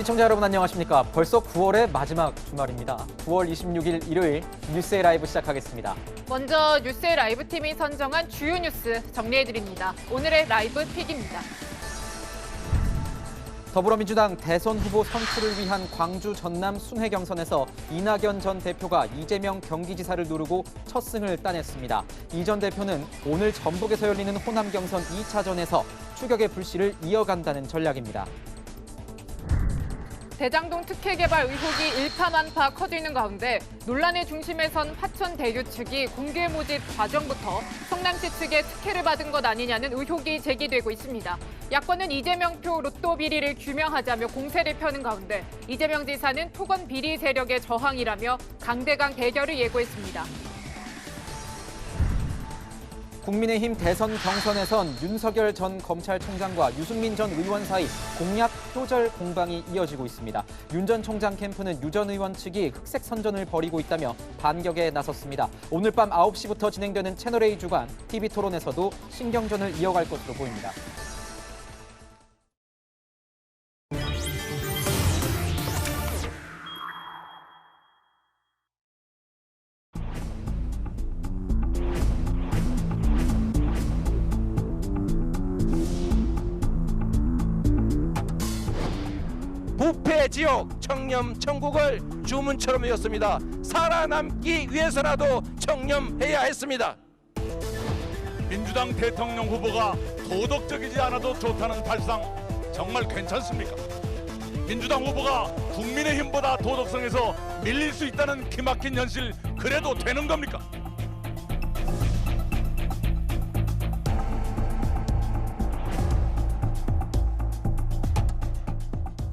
시청자 여러분 안녕하십니까. 벌써 9월의 마지막 주말입니다. 9월 26일 일요일 뉴스의 라이브 시작하겠습니다. 먼저 뉴스의 라이브 팀이 선정한 주요 뉴스 정리해드립니다. 오늘의 라이브 픽입니다. 더불어민주당 대선 후보 선출을 위한 광주 전남 순회 경선에서 이낙연 전 대표가 이재명 경기지사를 누르고 첫 승을 따냈습니다. 이 전 대표는 오늘 전북에서 열리는 호남 경선 2차전에서 추격의 불씨를 이어간다는 전략입니다. 대장동 특혜 개발 의혹이 일파만파 커지는 가운데 논란의 중심에 선 화천대유 측이 공개 모집 과정부터 성남시 측의 특혜를 받은 것 아니냐는 의혹이 제기되고 있습니다. 야권은 이재명 표 로또 비리를 규명하자며 공세를 펴는 가운데 이재명 지사는 토건 비리 세력의 저항이라며 강대강 대결을 예고했습니다. 국민의힘 대선 경선에선 윤석열 전 검찰총장과 유승민 전 의원 사이 공약 표절 공방이 이어지고 있습니다. 윤 전 총장 캠프는 유 전 의원 측이 흑색 선전을 벌이고 있다며 반격에 나섰습니다. 오늘 밤 9시부터 진행되는 채널A 주간 TV토론에서도 신경전을 이어갈 것으로 보입니다. 부패 지옥 청렴 천국을 주문처럼 외웠습니다. 살아남기 위해서라도 청렴해야 했습니다. 민주당 대통령 후보가 도덕적이지 않아도 좋다는 발상 정말 괜찮습니까? 민주당 후보가 국민의힘보다 도덕성에서 밀릴 수 있다는 기막힌 현실 그래도 되는 겁니까?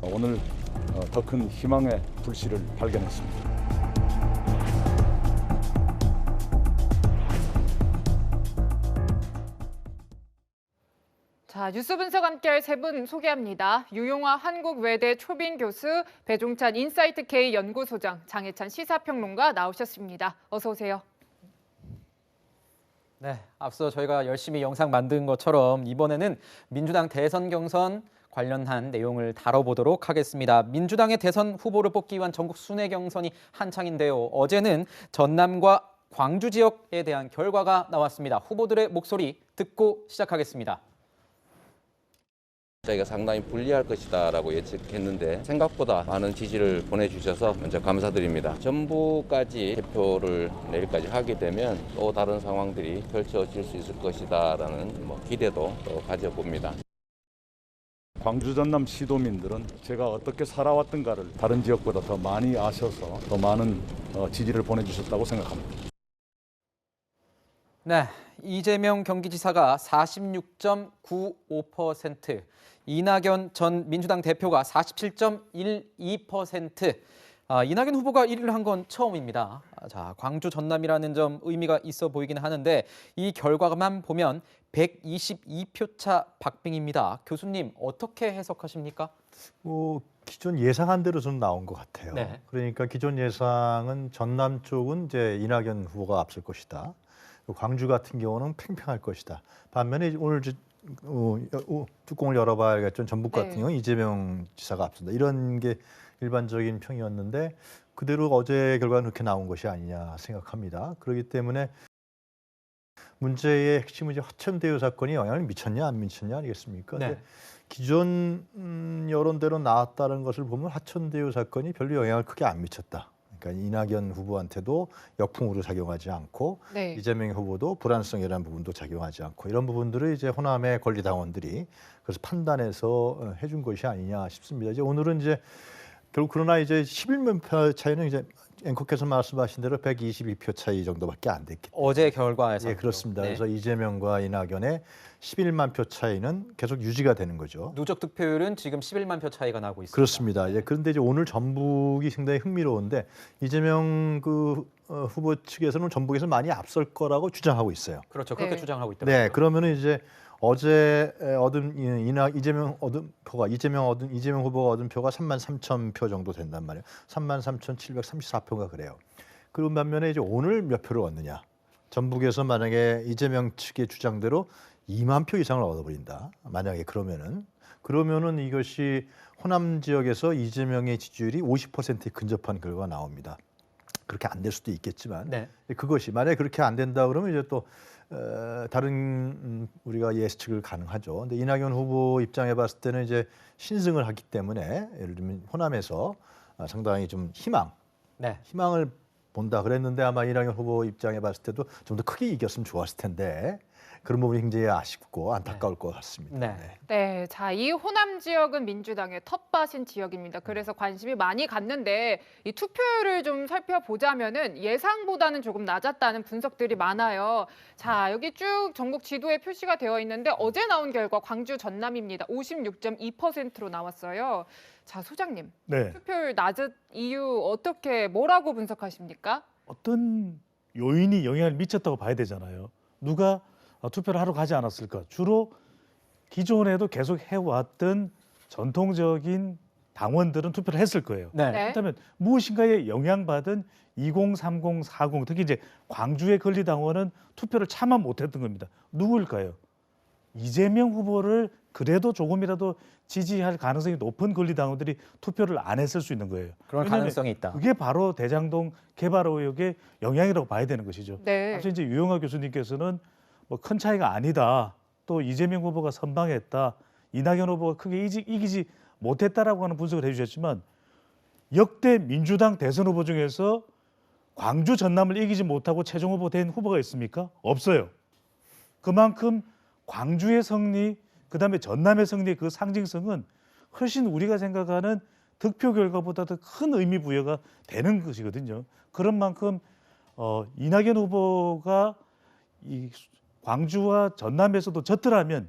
오늘 더 큰 희망의 불씨를 발견했습니다. 자, 뉴스 분석 함께할 세 분 소개합니다. 유용화 한국외대 초빙 교수, 배종찬 인사이트K 연구소장, 장혜찬 시사평론가 나오셨습니다. 어서 오세요. 네, 앞서 저희가 열심히 영상 만든 것처럼 이번에는 민주당 대선 경선 관련한 내용을 다뤄보도록 하겠습니다. 민주당의 대선 후보를 뽑기 위한 전국 순회 경선이 한창인데요. 어제는 전남과 광주 지역에 대한 결과가 나왔습니다. 후보들의 목소리 듣고 시작하겠습니다. 저희가 상당히 불리할 것이다라고 예측했는데 생각보다 많은 지지를 보내주셔서 먼저 감사드립니다. 전부까지 대표를 내일까지 하게 되면 또 다른 상황들이 펼쳐질 수 있을 것이다라는 기대도 또 가져봅니다. 광주 전남 시도민들은 제가 어떻게 살아왔던가를 다른 지역보다 더 많이 아셔서 더 많은 지지를 보내주셨다고 생각합니다. 네, 이재명 경기지사가 46.95%, 이낙연 전 민주당 대표가 47.12%, 이낙연 후보가 1위를 한 건 처음입니다. 자, 광주 전남이라는 점 의미가 있어 보이긴 하는데 이 결과만 보면 122표 차 박빙입니다. 교수님 어떻게 해석하십니까? 기존 예상한 대로 좀 나온 것 같아요. 네. 그러니까 기존 예상은 전남 쪽은 이제 이낙연 후보가 앞설 것이다. 광주 같은 경우는 팽팽할 것이다. 반면에 오늘 뚜껑을 열어봐야 알겠지만 전북 같은 경우는 이재명 지사가 앞선다. 이런 게 일반적인 평이었는데 그대로 어제 결과는 그렇게 나온 것이 아니냐 생각합니다. 그렇기 때문에 문제의 핵심은 이제 화천대유 사건이 영향을 미쳤냐 안 미쳤냐 아니겠습니까? 네. 근데 기존 여론대로 나왔다는 것을 보면 화천대유 사건이 별로 영향을 크게 안 미쳤다. 그러니까 이낙연 후보한테도 역풍으로 작용하지 않고 이재명 후보도 불안성이라는 부분도 작용하지 않고 이런 부분들을 이제 호남의 권리당원들이 그래서 판단해서 해준 것이 아니냐 싶습니다. 이제 오늘은 이제 결국 그러나 이제 11만 표 차이는 이제 앵커께서 말씀하신 대로 122표 차이 정도밖에 안 됐기 때문에 어제 결과에서. 예, 그렇습니다. 네. 그래서 이재명과 이낙연의 11만 표 차이는 계속 유지가 되는 거죠. 누적 득표율은 지금 11만 표 차이가 나고 있습니다. 그렇습니다. 예, 그런데 이제 오늘 전북이 상당히 흥미로운데 이재명 후보 측에서는 전북에서 많이 앞설 거라고 주장하고 있어요. 그렇죠. 그렇게 네. 주장하고 있다고요. 네, 그러면은 이제 어제 이재명 후보가 얻은 표가 33,000표 정도 된단 말이에요. 33,734표가 그래요. 그런 반면에 이제 오늘 몇 표를 얻느냐? 전북에서 만약에 이재명 측의 주장대로 2만 표 이상을 얻어버린다. 만약에 그러면은 그러면은 이것이 호남 지역에서 이재명의 지지율이 50%에 근접한 결과가 나옵니다. 그렇게 안 될 수도 있겠지만 네. 그것이 만약에 그렇게 안 된다 그러면 이제 또 다른 우리가 예측을 가능하죠. 근데 이낙연 후보 입장에 봤을 때는 이제 신승을 하기 때문에 예를 들면 호남에서 상당히 좀 희망을 본다 그랬는데 아마 이낙연 후보 입장에 봤을 때도 좀 더 크게 이겼으면 좋았을 텐데 그런 부분이 굉장히 아쉽고 안타까울 것 같습니다. 네. 네, 자, 이 호남 지역은 민주당의 텃밭인 지역입니다. 그래서 관심이 많이 갔는데 이 투표율을 좀 살펴보자면은 예상보다는 조금 낮았다는 분석들이 많아요. 자, 여기 쭉 전국 지도에 표시가 되어 있는데 어제 나온 결과 광주 전남입니다. 56.2%로 나왔어요. 자, 소장님, 네. 투표율 낮은 이유 뭐라고 분석하십니까? 어떤 요인이 영향을 미쳤다고 봐야 되잖아요. 누가 투표를 하러 가지 않았을까? 주로 기존에도 계속 해왔던 전통적인 당원들은 투표를 했을 거예요. 네. 네. 그렇다면 무엇인가에 영향받은 20, 30, 40 특히 이제 광주의 권리당원은 투표를 차마 못했던 겁니다. 누구일까요? 이재명 후보를 그래도 조금이라도 지지할 가능성이 높은 권리당원들이 투표를 안 했을 수 있는 거예요. 그런 왜냐하면 가능성이 있다. 그게 바로 대장동 개발 의혹의 영향이라고 봐야 되는 것이죠. 네. 앞서 이제 유영하 교수님께서는 뭐 큰 차이가 아니다. 또 이재명 후보가 선방했다. 이낙연 후보가 크게 이기지 못했다라고 하는 분석을 해주셨지만 역대 민주당 대선 후보 중에서 광주 전남을 이기지 못하고 최종 후보 된 후보가 있습니까? 없어요. 그만큼 광주의 승리, 그다음에 전남의 승리의 그 상징성은 훨씬 우리가 생각하는 득표 결과보다 더 큰 의미 부여가 되는 것이거든요. 그런 만큼 이낙연 후보가 이 광주와 전남에서도 졌더라면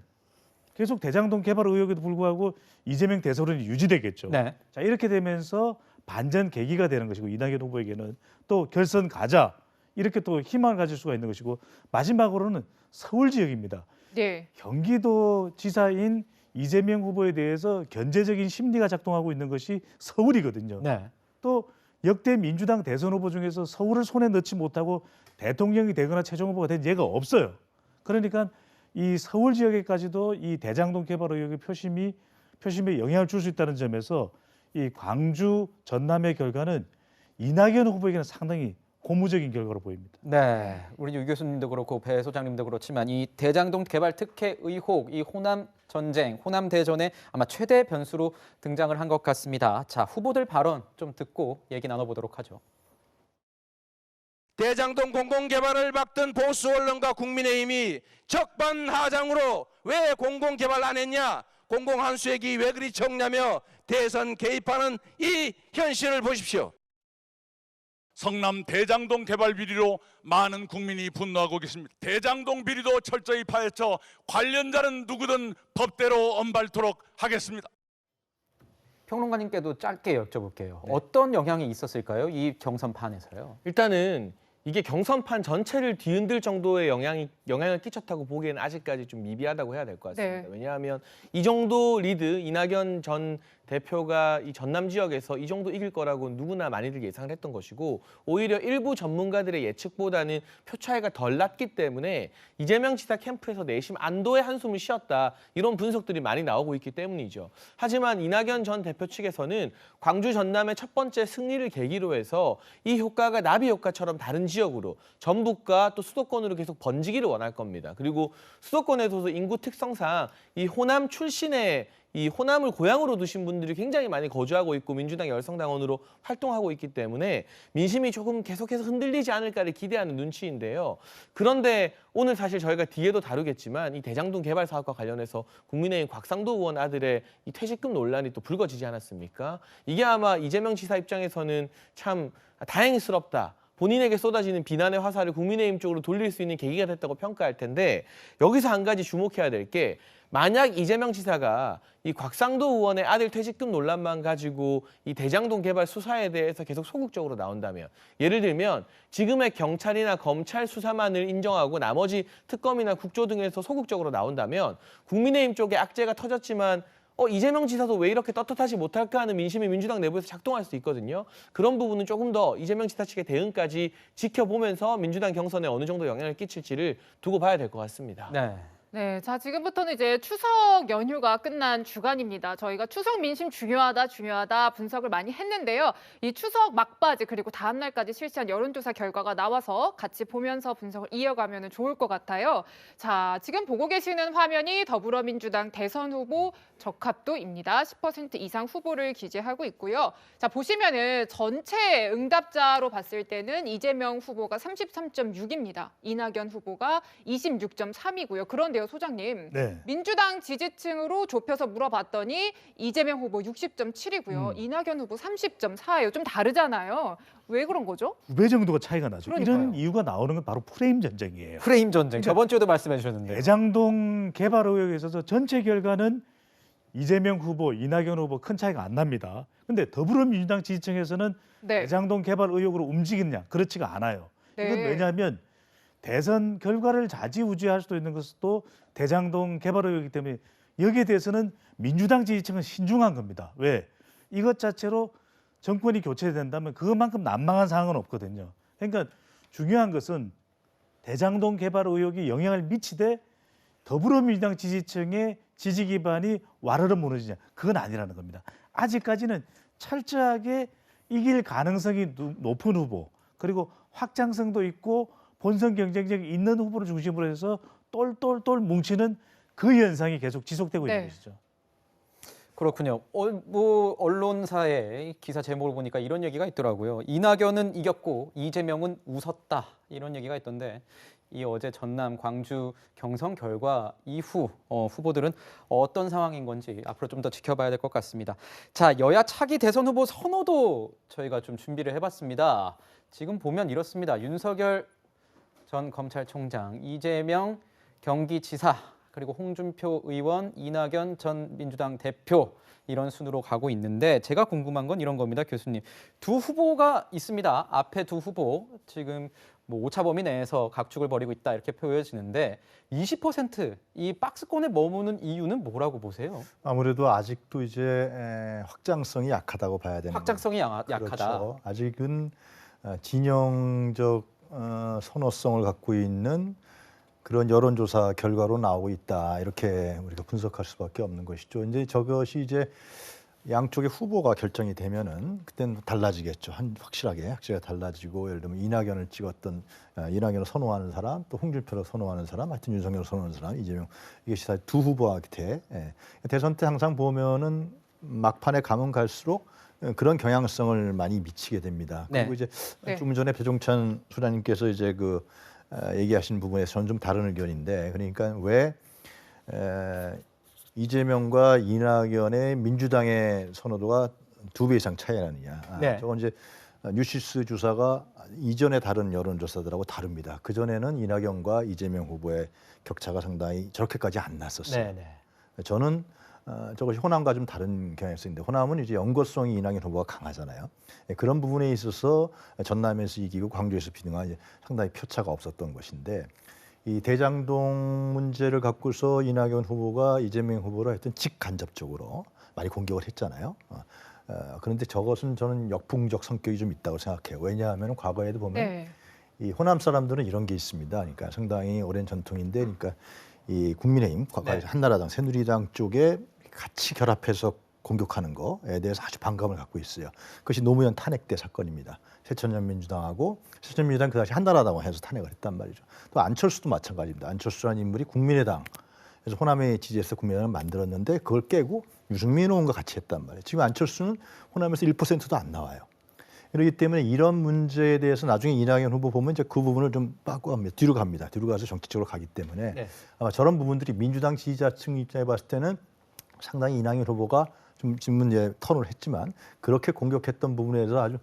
계속 대장동 개발 의혹에도 불구하고 이재명 대선론이 유지되겠죠. 네. 자, 이렇게 되면서 반전 계기가 되는 것이고 이낙연 후보에게는 또 결선 가자 이렇게 또 희망을 가질 수가 있는 것이고 마지막으로는 서울 지역입니다. 네. 경기도 지사인 이재명 후보에 대해서 견제적인 심리가 작동하고 있는 것이 서울이거든요. 네. 또 역대 민주당 대선 후보 중에서 서울을 손에 넣지 못하고 대통령이 되거나 최종 후보가 된 예가 없어요. 그러니까 이 서울 지역에까지도 이 대장동 개발 의혹의 표심에 영향을 줄 수 있다는 점에서 이 광주 전남의 결과는 이낙연 후보에게는 상당히 고무적인 결과로 보입니다. 네, 우리 유 교수님도 그렇고 배 소장님도 그렇지만 이 대장동 개발 특혜 의혹, 이 호남 전쟁, 호남 대전에 아마 최대 변수로 등장을 한 것 같습니다. 자, 후보들 발언 좀 듣고 얘기 나눠보도록 하죠. 대장동 공공개발을 막던 보수 언론과 국민의힘이 적반하장으로 왜 공공개발 안 했냐, 공공한수액이 왜 그리 적냐며 대선 개입하는 이 현실을 보십시오. 성남 대장동 개발 비리로 많은 국민이 분노하고 계십니다. 대장동 비리도 철저히 파헤쳐 관련자는 누구든 법대로 엄발토록 하겠습니다. 평론가님께도 짧게 여쭤볼게요. 어떤 영향이 있었을까요? 이 경선판에서요. 일단은 이게 경선판 전체를 뒤흔들 정도의 영향을 끼쳤다고 보기에는 아직까지 좀 미비하다고 해야 될 것 같습니다. 네. 왜냐하면 이 정도 리드, 이낙연 전 대표가 이 전남 지역에서 이 정도 이길 거라고 누구나 많이들 예상을 했던 것이고 오히려 일부 전문가들의 예측보다는 표 차이가 덜 났기 때문에 이재명 지사 캠프에서 내심 안도의 한숨을 쉬었다 이런 분석들이 많이 나오고 있기 때문이죠. 하지만 이낙연 전 대표 측에서는 광주 전남의 첫 번째 승리를 계기로 해서 이 효과가 나비 효과처럼 다른 지역으로 전북과 또 수도권으로 계속 번지기를 원할 겁니다. 그리고 수도권에서도 인구 특성상 이 호남 출신의 이 호남을 고향으로 두신 분들이 굉장히 많이 거주하고 있고 민주당 열성당원으로 활동하고 있기 때문에 민심이 조금 계속해서 흔들리지 않을까를 기대하는 눈치인데요. 그런데 오늘 사실 저희가 뒤에도 다루겠지만 이 대장동 개발 사업과 관련해서 국민의힘 곽상도 의원 아들의 이 퇴직금 논란이 또 불거지지 않았습니까? 이게 아마 이재명 지사 입장에서는 참 다행스럽다. 본인에게 쏟아지는 비난의 화살을 국민의힘 쪽으로 돌릴 수 있는 계기가 됐다고 평가할 텐데 여기서 한 가지 주목해야 될 게 만약 이재명 지사가 이 곽상도 의원의 아들 퇴직금 논란만 가지고 이 대장동 개발 수사에 대해서 계속 소극적으로 나온다면 예를 들면 지금의 경찰이나 검찰 수사만을 인정하고 나머지 특검이나 국조 등에서 소극적으로 나온다면 국민의힘 쪽에 악재가 터졌지만 이재명 지사도 왜 이렇게 떳떳하지 못할까 하는 민심이 민주당 내부에서 작동할 수 있거든요. 그런 부분은 조금 더 이재명 지사 측의 대응까지 지켜보면서 민주당 경선에 어느 정도 영향을 끼칠지를 두고 봐야 될 것 같습니다. 네. 네, 자 지금부터는 이제 추석 연휴가 끝난 주간입니다. 저희가 추석 민심 중요하다 분석을 많이 했는데요. 이 추석 막바지 그리고 다음 날까지 실시한 여론조사 결과가 나와서 같이 보면서 분석을 이어가면 좋을 것 같아요. 자, 지금 보고 계시는 화면이 더불어민주당 대선 후보 적합도입니다. 10% 이상 후보를 기재하고 있고요. 자, 보시면은 전체 응답자로 봤을 때는 이재명 후보가 33.6입니다. 이낙연 후보가 26.3이고요. 그런데요, 소장님. 네. 민주당 지지층으로 좁혀서 물어봤더니 이재명 후보 60.7이고요. 이낙연 후보 30.4예요. 좀 다르잖아요. 왜 그런 거죠? 2배 정도가 차이가 나죠. 그러니까요. 이런 이유가 나오는 건 바로 프레임 전쟁이에요. 프레임 전쟁. 저번 주에도 말씀해 주셨는데. 대장동 개발 의혹에 있어서 전체 결과는 이재명 후보, 이낙연 후보 큰 차이가 안 납니다. 근데 더불어민주당 지지층에서는 네. 대장동 개발 의혹으로 움직이느냐? 그렇지가 않아요. 네. 이건 왜냐하면 대선 결과를 좌지우지할 수도 있는 것도 대장동 개발 의혹이기 때문에 여기에 대해서는 민주당 지지층은 신중한 겁니다. 왜? 이것 자체로 정권이 교체된다면 그것만큼 난망한 상황은 없거든요. 그러니까 중요한 것은 대장동 개발 의혹이 영향을 미치되 더불어민주당 지지층의 지지 기반이 와르르 무너지냐, 그건 아니라는 겁니다. 아직까지는 철저하게 이길 가능성이 높은 후보, 그리고 확장성도 있고 본선 경쟁력이 있는 후보를 중심으로 해서 똘똘똘 뭉치는 그 현상이 계속 지속되고 있는 것이죠. 그렇군요. 뭐 언론사의 기사 제목을 보니까 이런 얘기가 있더라고요. 이낙연은 이겼고 이재명은 웃었다, 이런 얘기가 있던데, 이 어제 전남, 광주 경선 결과 이후 후보들은 어떤 상황인 건지 앞으로 좀 더 지켜봐야 될 것 같습니다. 자, 여야 차기 대선 후보 선호도 저희가 좀 준비를 해봤습니다. 지금 보면 이렇습니다. 윤석열 전 검찰총장, 이재명 경기지사, 그리고 홍준표 의원, 이낙연 전 민주당 대표, 이런 순으로 가고 있는데, 제가 궁금한 건 이런 겁니다, 교수님. 두 후보가 있습니다. 앞에 두 후보 지금 뭐 오차 범위 내에서 각축을 벌이고 있다, 이렇게 보여지는데 20% 이 박스권에 머무는 이유는 뭐라고 보세요? 아무래도 아직도 이제 확장성이 약하다고 봐야 되는 확장성이 약하다. 그렇죠. 아직은 진영적 선호성을 갖고 있는 그런 여론조사 결과로 나오고 있다, 이렇게 우리가 분석할 수밖에 없는 것이죠. 이제 저것이 이제 양쪽의 후보가 결정이 되면은 그때는 달라지겠죠. 확실하게 달라지고, 예를 들면 이낙연을 찍었던 이낙연을 선호하는 사람, 또 홍준표를 선호하는 사람, 하여튼 윤석열을 선호하는 사람, 이재명, 이것이 다 두 후보한테 대선 때 항상 보면은 막판에 가면 갈수록 그런 경향성을 많이 미치게 됩니다. 네. 그리고 이제 좀 전에 배종찬 소장님께서 이제 얘기하신 부분에서 저는 좀 다른 의견인데, 그러니까 왜 이재명과 이낙연의 민주당의 선호도가 2배 이상 차이 나느냐. 네. 저건 이제 뉴시스 주사가 이전에 다른 여론조사들하고 다릅니다. 그전에는 이낙연과 이재명 후보의 격차가 상당히 저렇게까지 안 났었어요. 네, 네. 저는 저것이 호남과 좀 다른 경향성인데, 호남은 이제 연거성이 이낙연 후보가 강하잖아요. 그런 부분에 있어서 전남에서 이기고 광주에서 비등한 상당히 표차가 없었던 것인데, 이 대장동 문제를 갖고서 이낙연 후보가 이재명 후보를 하여튼 직간접적으로 많이 공격을 했잖아요. 그런데 저것은 저는 역풍적 성격이 좀 있다고 생각해요. 왜냐하면 과거에도 보면 이 호남 사람들은 이런 게 있습니다. 그러니까 상당히 오랜 전통인데, 그러니까 이 국민의힘, 한나라당, 새누리당 쪽에 같이 결합해서 공격하는 거에 대해서 아주 반감을 갖고 있어요. 그것이 노무현 탄핵 때 사건입니다. 새천년 민주당하고 새천년 민주당 그 당시 한나라당을 해서 탄핵을 했단 말이죠. 또 안철수도 마찬가지입니다. 안철수라는 인물이 국민의당에서 호남에 지지해서 국민의당을 만들었는데 그걸 깨고 유승민 의원과 같이 했단 말이에요. 지금 안철수는 호남에서 1%도 안 나와요. 그렇기 때문에 이런 문제에 대해서 나중에 이낙연 후보 보면 이제 그 부분을 좀 빠꾸 합니다. 뒤로 갑니다. 뒤로 가서 정치적으로 가기 때문에 아마 저런 부분들이 민주당 지지자층 입장에 봤을 때는 상당히 이낙연 후보가 좀 지금 이제 턴을 했지만 그렇게 공격했던 부분에 대해서 아주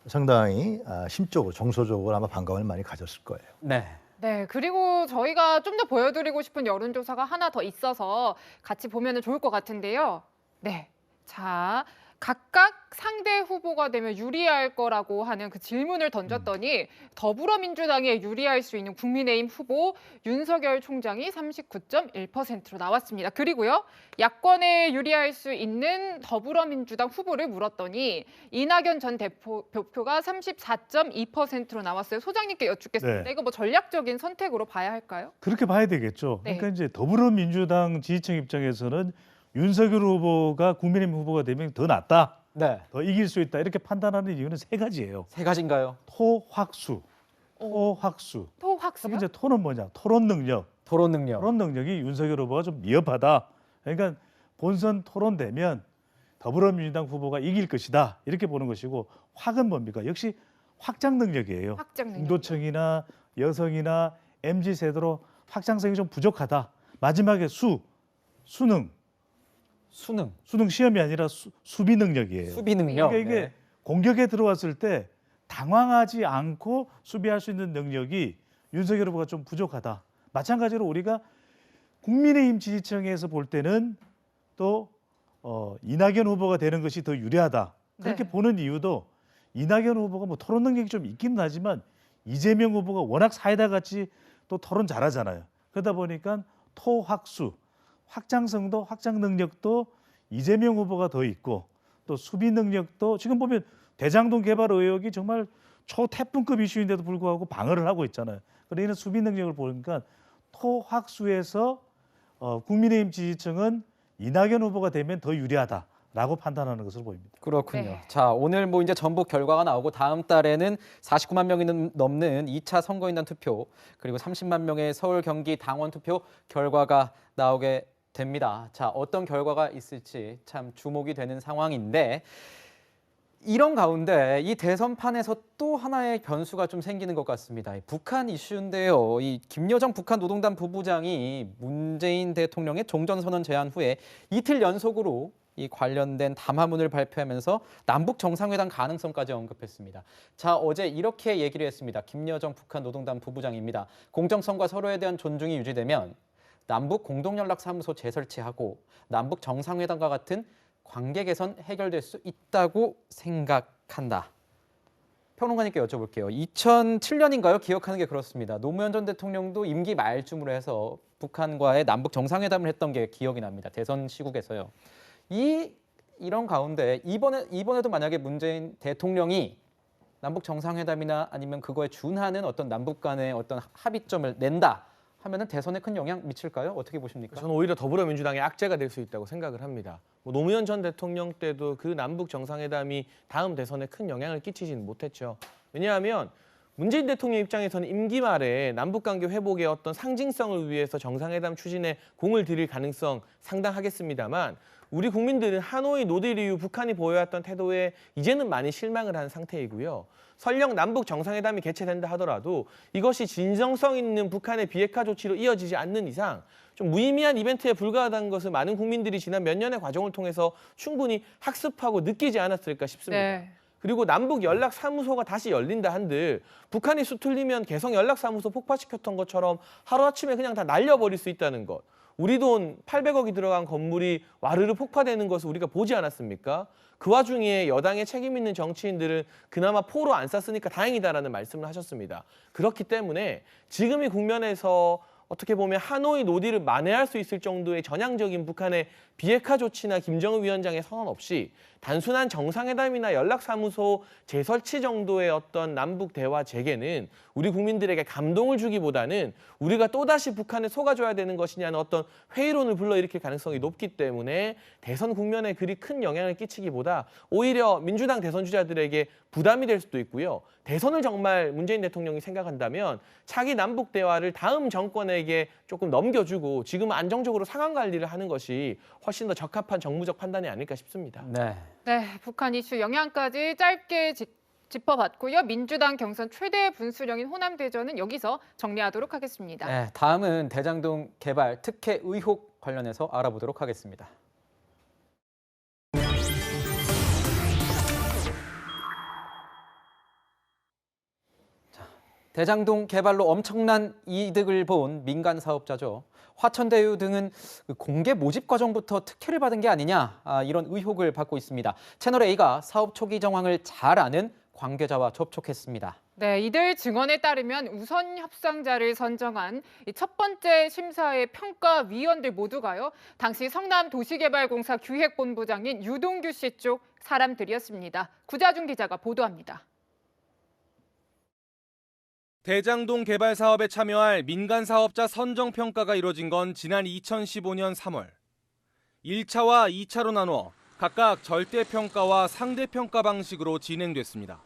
상당히 심적으로 정서적으로 아마 반감을 많이 가졌을 거예요. 네. 네, 그리고 저희가 좀 더 보여드리고 싶은 여론조사가 하나 더 있어서 같이 보면 좋을 것 같은데요. 네, 자, 각각 상대 후보가 되면 유리할 거라고 하는 그 질문을 던졌더니 더불어민주당에 유리할 수 있는 국민의힘 후보 윤석열 총장이 39.1%로 나왔습니다. 그리고요, 야권에 유리할 수 있는 더불어민주당 후보를 물었더니 이낙연 전 대표가 34.2%로 나왔어요. 소장님께 여쭙겠습니다. 네. 이거 뭐 전략적인 선택으로 봐야 할까요? 그렇게 봐야 되겠죠. 네. 그러니까 이제 더불어민주당 지지층 입장에서는 윤석열 후보가 국민의힘 후보가 되면 더 낫다, 네. 더 이길 수 있다 이렇게 판단하는 이유는 세 가지예요. 세 가지인가요? 토확수, 토확수. 첫 토확수요? 번째 토는 뭐냐? 토론 능력. 토론 능력. 토론 능력이 윤석열 후보가 좀 미흡하다. 그러니까 본선 토론되면 더불어민주당 후보가 이길 것이다 이렇게 보는 것이고, 확은 뭡니까? 역시 확장 능력이에요. 확장 능력. 중도층이나 여성이나 MZ 세대로 확장성이 좀 부족하다. 마지막에 수능 시험이 아니라 수비 능력이에요. 수비 능력. 그러니까 이게 네. 공격에 들어왔을 때 당황하지 않고 수비할 수 있는 능력이 윤석열 후보가 좀 부족하다. 마찬가지로 우리가 국민의힘 지지층에서 볼 때는 또 이낙연 후보가 되는 것이 더 유리하다. 그렇게 네. 보는 이유도 이낙연 후보가 뭐 토론 능력이 좀 있긴 하지만 이재명 후보가 워낙 사이다 같이 또 토론 잘하잖아요. 그러다 보니까 토확수, 확장성도 확장 능력도 이재명 후보가 더 있고, 또 수비 능력도 지금 보면 대장동 개발 의혹이 정말 초태풍급 이슈인데도 불구하고 방어를 하고 있잖아요. 그러니까 수비 능력을 보니까 토확수에서 국민의힘 지지층은 이낙연 후보가 되면 더 유리하다라고 판단하는 것으로 보입니다. 그렇군요. 네. 자, 오늘 뭐 이제 전국 결과가 나오고 다음 달에는 49만 명이 넘는 2차 선거인단 투표, 그리고 30만 명의 서울, 경기 당원 투표 결과가 나오게 됩니다. 자, 어떤 결과가 있을지 참 주목이 되는 상황인데, 이런 가운데 이 대선판에서 또 하나의 변수가 좀 생기는 것 같습니다. 북한 이슈인데요. 이 김여정 북한 노동당 부부장이 문재인 대통령의 종전선언 제안 후에 이틀 연속으로 이 관련된 담화문을 발표하면서 남북 정상회담 가능성까지 언급했습니다. 자, 어제 이렇게 얘기를 했습니다. 김여정 북한 노동당 부부장입니다. 공정성과 서로에 대한 존중이 유지되면 남북 공동연락사무소 재설치하고 남북 정상회담과 같은 관계 개선 해결될 수 있다고 생각한다. 평론가님께 여쭤볼게요. 2007년인가요? 기억하는 게 그렇습니다. 노무현 전 대통령도 임기 말쯤으로 해서 북한과의 남북 정상회담을 했던 게 기억이 납니다. 대선 시국에서요. 이런 가운데 이번에도 만약에 문재인 대통령이 남북 정상회담이나 아니면 그거에 준하는 어떤 남북 간의 어떤 합의점을 낸다 하면은 대선에 큰 영향 미칠까요? 어떻게 보십니까? 저는 오히려 더불어민주당의 악재가 될 수 있다고 생각을 합니다. 노무현 전 대통령 때도 그 남북 정상회담이 다음 대선에 큰 영향을 끼치지는 못했죠. 왜냐하면 문재인 대통령 입장에서는 임기 말에 남북관계 회복의 어떤 상징성을 위해서 정상회담 추진에 공을 들일 가능성 상당하겠습니다만, 우리 국민들은 하노이 노딜 이후 북한이 보여왔던 태도에 이제는 많이 실망을 한 상태이고요. 설령 남북 정상회담이 개최된다 하더라도 이것이 진정성 있는 북한의 비핵화 조치로 이어지지 않는 이상 좀 무의미한 이벤트에 불과하다는 것을 많은 국민들이 지난 몇 년의 과정을 통해서 충분히 학습하고 느끼지 않았을까 싶습니다. 네. 그리고 남북 연락사무소가 다시 열린다 한들 북한이 수틀리면 개성 연락사무소 폭파시켰던 것처럼 하루아침에 그냥 다 날려버릴 수 있다는 것. 우리 돈 800억이 들어간 건물이 와르르 폭파되는 것을 우리가 보지 않았습니까? 그 와중에 여당의 책임 있는 정치인들은 그나마 포로 안 쐈으니까 다행이다라는 말씀을 하셨습니다. 그렇기 때문에 지금 이 국면에서 어떻게 보면 하노이 노딜을 만회할 수 있을 정도의 전향적인 북한의 비핵화 조치나 김정은 위원장의 선언 없이 단순한 정상회담이나 연락사무소 재설치 정도의 어떤 남북 대화 재개는 우리 국민들에게 감동을 주기보다는 우리가 또다시 북한에 속아줘야 되는 것이냐는 어떤 회의론을 불러일으킬 가능성이 높기 때문에 대선 국면에 그리 큰 영향을 끼치기보다 오히려 민주당 대선 주자들에게 부담이 될 수도 있고요. 대선을 정말 문재인 대통령이 생각한다면 차기 남북 대화를 다음 정권에게 조금 넘겨주고 지금 안정적으로 상황 관리를 하는 것이 훨씬 더 적합한 정무적 판단이 아닐까 싶습니다. 네. 네, 북한 이슈 영향까지 짧게 짚어봤고요. 민주당 경선 최대 분수령인 호남대전은 여기서 정리하도록 하겠습니다. 네, 다음은 대장동 개발 특혜 의혹 관련해서 알아보도록 하겠습니다. 대장동 개발로 엄청난 이득을 본 민간 사업자죠. 화천대유 등은 공개 모집 과정부터 특혜를 받은 게 아니냐 이런 의혹을 받고 있습니다. 채널A가 사업 초기 정황을 잘 아는 관계자와 접촉했습니다. 네, 이들 증언에 따르면 우선 협상자를 선정한 첫 번째 심사의 평가위원들 모두가요. 당시 성남도시개발공사 기획본부장인 유동규 씨 쪽 사람들이었습니다. 구자준 기자가 보도합니다. 대장동 개발 사업에 참여할 민간 사업자 선정 평가가 이뤄진 건 지난 2015년 3월. 1차와 2차로 나누어 각각 절대평가와 상대평가 방식으로 진행됐습니다.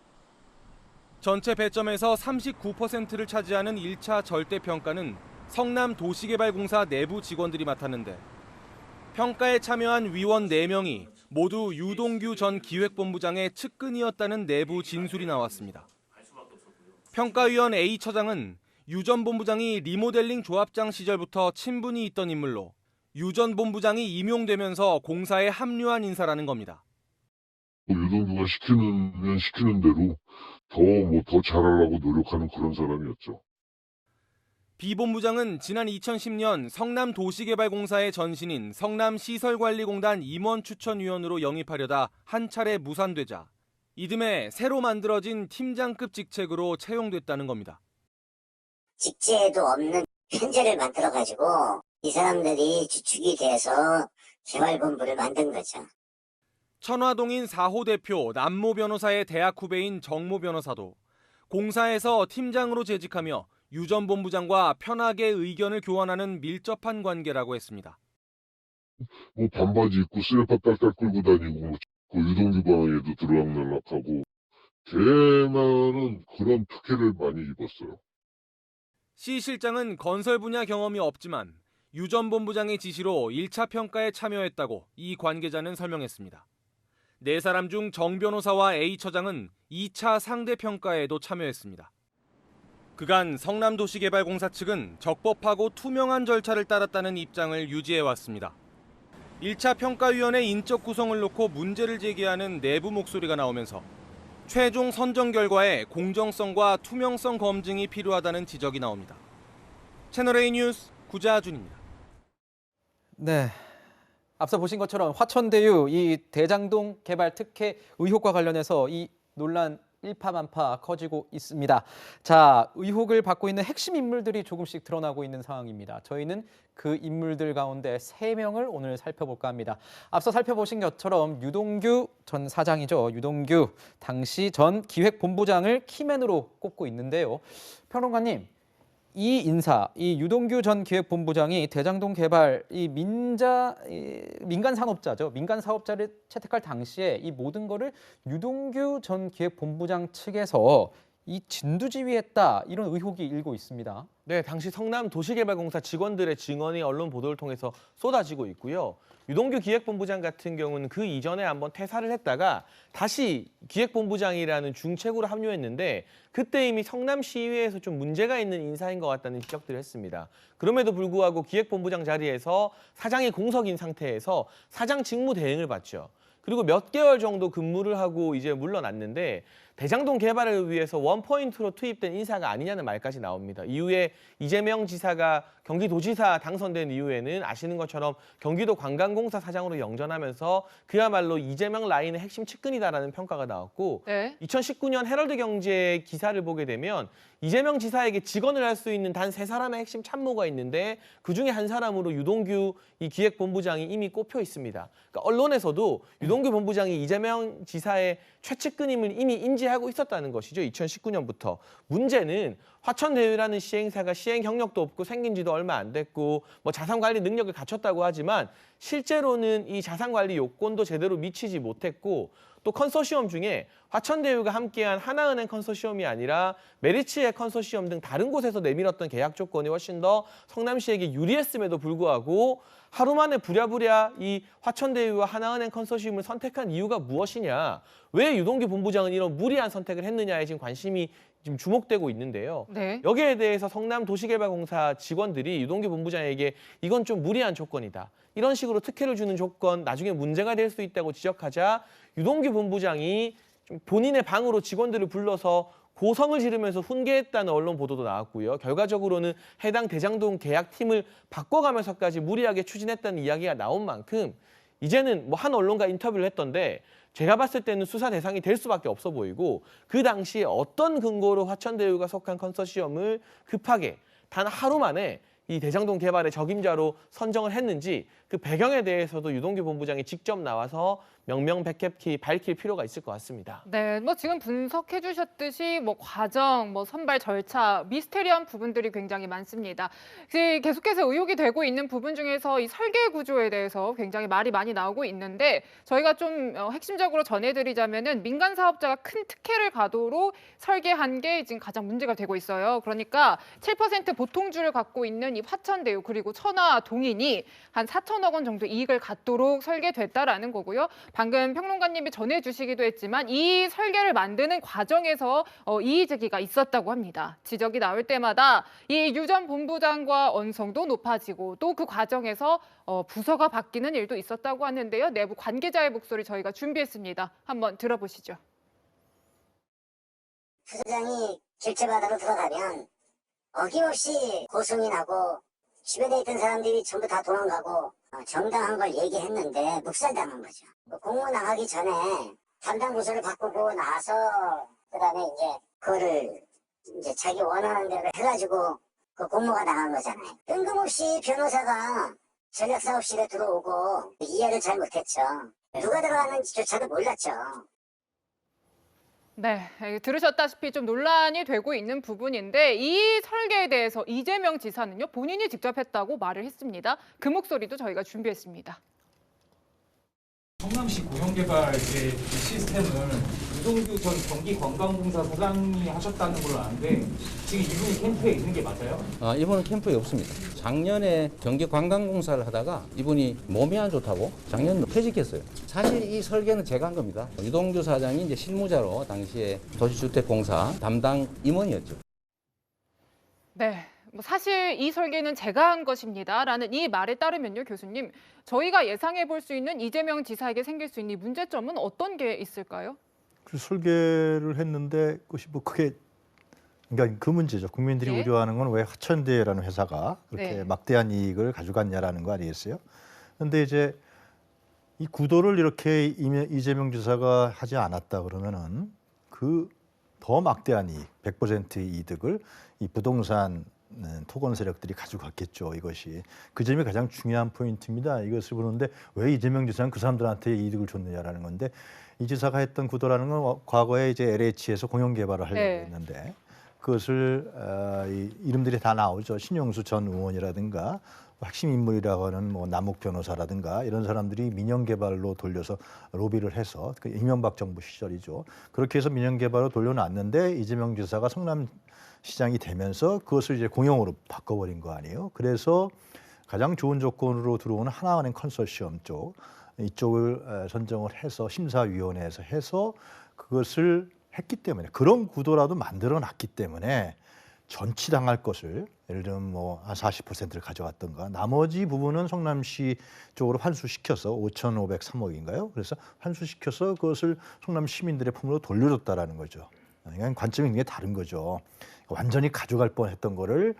전체 배점에서 39%를 차지하는 1차 절대평가는 성남도시개발공사 내부 직원들이 맡았는데 평가에 참여한 위원 4명이 모두 유동규 전 기획본부장의 측근이었다는 내부 진술이 나왔습니다. 평가위원 A 처장은 유 전 본부장이 리모델링 조합장 시절부터 친분이 있던 인물로 유 전 본부장이 임용되면서 공사에 합류한 인사라는 겁니다. 유동규가 시키는 대로 더 잘하려고 노력하는 그런 사람이었죠. B 본부장은 지난 2010년 성남도시개발공사의 전신인 성남시설관리공단 임원추천위원으로 영입하려다 한 차례 무산되자 이듬해 새로 만들어진 팀장급 직책으로 채용됐다는 겁니다. 직제에도 없는 편제를 만들어가지고 이 사람들이 주축이 돼서 개발본부를 만든 거죠. 천화동인 4호 대표 남모 변호사의 대학 후배인 정모 변호사도 공사에서 팀장으로 재직하며 유 전 본부장과 편하게 의견을 교환하는 밀접한 관계라고 했습니다. 반바지 입고 슬리퍼 딸딸 끌고 다니고 유동규 방에도 들락날락하고 걔만은 그런 특혜를 많이 입었어요. 시 실장은 건설 분야 경험이 없지만 유 전 본부장의 지시로 1차 평가에 참여했다고 이 관계자는 설명했습니다. 4사람 중 정 변호사와 A 처장은 2차 상대 평가에도 참여했습니다. 그간 성남도시개발공사 측은 적법하고 투명한 절차를 따랐다는 입장을 유지해왔습니다. 1차 평가위원회 인적 구성을 놓고 문제를 제기하는 내부 목소리가 나오면서 최종 선정 결과에 공정성과 투명성 검증이 필요하다는 지적이 나옵니다. 채널A 뉴스 구자준입니다. 네. 앞서 보신 것처럼 화천대유 이 대장동 개발 특혜 의혹과 관련해서 이 논란 일파만파 커지고 있습니다. 자, 의혹을 받고 있는 핵심 인물들이 조금씩 드러나고 있는 상황입니다. 저희는 그 인물들 가운데 3명을 오늘 살펴볼까 합니다. 앞서 살펴보신 것처럼 유동규 전 사장이죠. 유동규 당시 전 기획본부장을 키맨으로 꼽고 있는데요. 평론가님, 이 인사, 이 유동규 전 기획본부장이 대장동 개발 이 민간 산업자죠. 민간 사업자를 채택할 당시에 이 모든 거를 유동규 전 기획본부장 측에서 이 진두지휘했다 이런 의혹이 일고 있습니다. 네, 당시 성남도시개발공사 직원들의 증언이 언론 보도를 통해서 쏟아지고 있고요. 유동규 기획본부장 같은 경우는 그 이전에 한번 퇴사를 했다가 다시 기획본부장이라는 중책으로 합류했는데 그때 이미 성남시의회에서 좀 문제가 있는 인사인 것 같다는 지적들을 했습니다. 그럼에도 불구하고 기획본부장 자리에서 사장이 공석인 상태에서 사장 직무 대행을 받죠. 그리고 몇 개월 정도 근무를 하고 이제 물러났는데 대장동 개발을 위해서 원포인트로 투입된 인사가 아니냐는 말까지 나옵니다. 이후에 이재명 지사가 경기도지사 당선된 이후에는 아시는 것처럼 경기도 관광공사 사장으로 영전하면서 그야말로 이재명 라인의 핵심 측근이다라는 평가가 나왔고 네. 2019년 헤럴드 경제 기사를 보게 되면 이재명 지사에게 직언을 할 수 있는 단 3사람의 핵심 참모가 있는데 그중에 한 사람으로 유동규 이 기획본부장이 이미 꼽혀 있습니다. 그러니까 언론에서도 유동규 본부장이 이재명 지사의 최측근임을 이미 인지하고 있었다는 것이죠. 2019년부터. 문제는 화천대유라는 시행사가 시행 경력도 없고 생긴 지도 얼마 안 됐고 뭐 자산관리 능력을 갖췄다고 하지만 실제로는 이 자산관리 요건도 제대로 미치지 못했고 또 컨소시엄 중에 화천대유가 함께한 하나은행 컨소시엄이 아니라 메리츠의 컨소시엄 등 다른 곳에서 내밀었던 계약 조건이 훨씬 더 성남시에게 유리했음에도 불구하고 하루 만에 부랴부랴 이 화천대유와 하나은행 컨소시엄을 선택한 이유가 무엇이냐? 왜 유동규 본부장은 이런 무리한 선택을 했느냐에 지금 관심이 지금 주목되고 있는데요. 네. 여기에 대해서 성남도시개발공사 직원들이 유동규 본부장에게 이건 좀 무리한 조건이다. 이런 식으로 특혜를 주는 조건 나중에 문제가 될 수 있다고 지적하자 유동규 본부장이 좀 본인의 방으로 직원들을 불러서 고성을 지르면서 훈계했다는 언론 보도도 나왔고요. 결과적으로는 해당 대장동 계약팀을 바꿔가면서까지 무리하게 추진했다는 이야기가 나온 만큼 이제는 뭐 한 언론과 인터뷰를 했던데 제가 봤을 때는 수사 대상이 될 수밖에 없어 보이고 그 당시에 어떤 근거로 화천대유가 속한 컨소시엄을 급하게 단 하루 만에 이 대장동 개발의 적임자로 선정을 했는지 그 배경에 대해서도 유동규 본부장이 직접 나와서 명명백백히 밝힐 필요가 있을 것 같습니다. 네, 뭐 지금 분석해 주셨듯이 뭐 과정, 뭐 선발 절차, 미스테리한 부분들이 굉장히 많습니다. 계속해서 의혹이 되고 있는 부분 중에서 이 설계 구조에 대해서 굉장히 말이 많이 나오고 있는데 저희가 좀 핵심적으로 전해드리자면은 민간 사업자가 큰 특혜를 가도록 설계한 게 지금 가장 문제가 되고 있어요. 그러니까 7% 보통주를 갖고 있는 이 화천대유 그리고 천하 동인이 한 4천억 원 정도 이익을 갖도록 설계됐다라는 거고요. 방금 평론가님이 전해주시기도 했지만 이 설계를 만드는 과정에서 이의 제기가 있었다고 합니다. 지적이 나올 때마다 이 유 전 본부장과 언성도 높아지고 또 그 과정에서 부서가 바뀌는 일도 있었다고 하는데요. 내부 관계자의 목소리 저희가 준비했습니다. 한번 들어보시죠. 부서장이 결제받으러 들어가면 어김없이 고성이 나고 주변에 있던 사람들이 전부 다 도망가고 정당한 걸 얘기했는데 묵살당한 거죠. 공무 나가기 전에 담당 부서를 바꾸고 나서 그다음에 이제 그거를 이제 자기 원하는 대로 해가지고 그 공모가 나간 거잖아요. 뜬금없이 변호사가 전략사업실에 들어오고 이해를 잘 못했죠. 누가 들어가는지조차도 몰랐죠. 네, 들으셨다시피 좀 논란이 되고 있는 부분인데 이 설계에 대해서 이재명 지사는요 본인이 직접 했다고 말을 했습니다. 그 목소리도 저희가 준비했습니다. 성남시 고용개발 시스템을 유동규 전 경기관광공사 사장이 하셨다는 걸로 아는데 지금 이분이 캠프에 있는 게 맞아요? 이분은 캠프에 없습니다. 작년에 경기관광공사를 하다가 이분이 몸이 안 좋다고 작년 퇴직했어요. 사실 이 설계는 제가 한 겁니다. 유동규 사장이 이제 실무자로 당시에 도시주택공사 담당 임원이었죠. 네. 사실 이 설계는 제가 한 것입니다라는 이 말에 따르면요, 교수님, 저희가 예상해 볼 수 있는 이재명 지사에게 생길 수 있는 이 문제점은 어떤 게 있을까요? 그 설계를 했는데 그것이 뭐 크게 그러니까 그 문제죠. 국민들이 네. 우려하는 건 왜 화천대유라는 회사가 그렇게 네. 막대한 이익을 가져갔냐라는 거 아니겠어요? 그런데 이제 이 구도를 이렇게 이재명 지사가 하지 않았다 그러면은 그 더 막대한 이익, 100%의 이득을 이 부동산 토건 세력들이 가져갔겠죠. 이것이 그 점이 가장 중요한 포인트입니다. 이것을 보는데 왜 이재명 지사는 그 사람들한테 이득을 줬느냐라는 건데 이 지사가 했던 구도라는 건 과거에 이제 LH에서 공영 개발을 하려고 네. 했는데 그것을 이름들이 다 나오죠. 신용수 전 의원이라든가 핵심 인물이라고 하는 뭐 남욱 변호사라든가 이런 사람들이 민영 개발로 돌려서 로비를 해서 그 이명박 정부 시절이죠. 그렇게 해서 민영 개발로 돌려놨는데 이재명 지사가 성남 시장이 되면서 그것을 이제 공영으로 바꿔버린 거 아니에요. 그래서 가장 좋은 조건으로 들어오는 하나은행 컨소시엄 쪽 이쪽을 선정을 해서 심사위원회에서 해서 그것을 했기 때문에 그런 구도라도 만들어놨기 때문에 전치당할 것을 예를 들면 뭐 한 40%를 가져갔던가 나머지 부분은 성남시 쪽으로 환수시켜서 5,503억인가요? 그래서 환수시켜서 그것을 성남 시민들의 품으로 돌려줬다라는 거죠. 그러니까 관점이 굉장히 다른 거죠. 완전히 가져갈 뻔했던 거를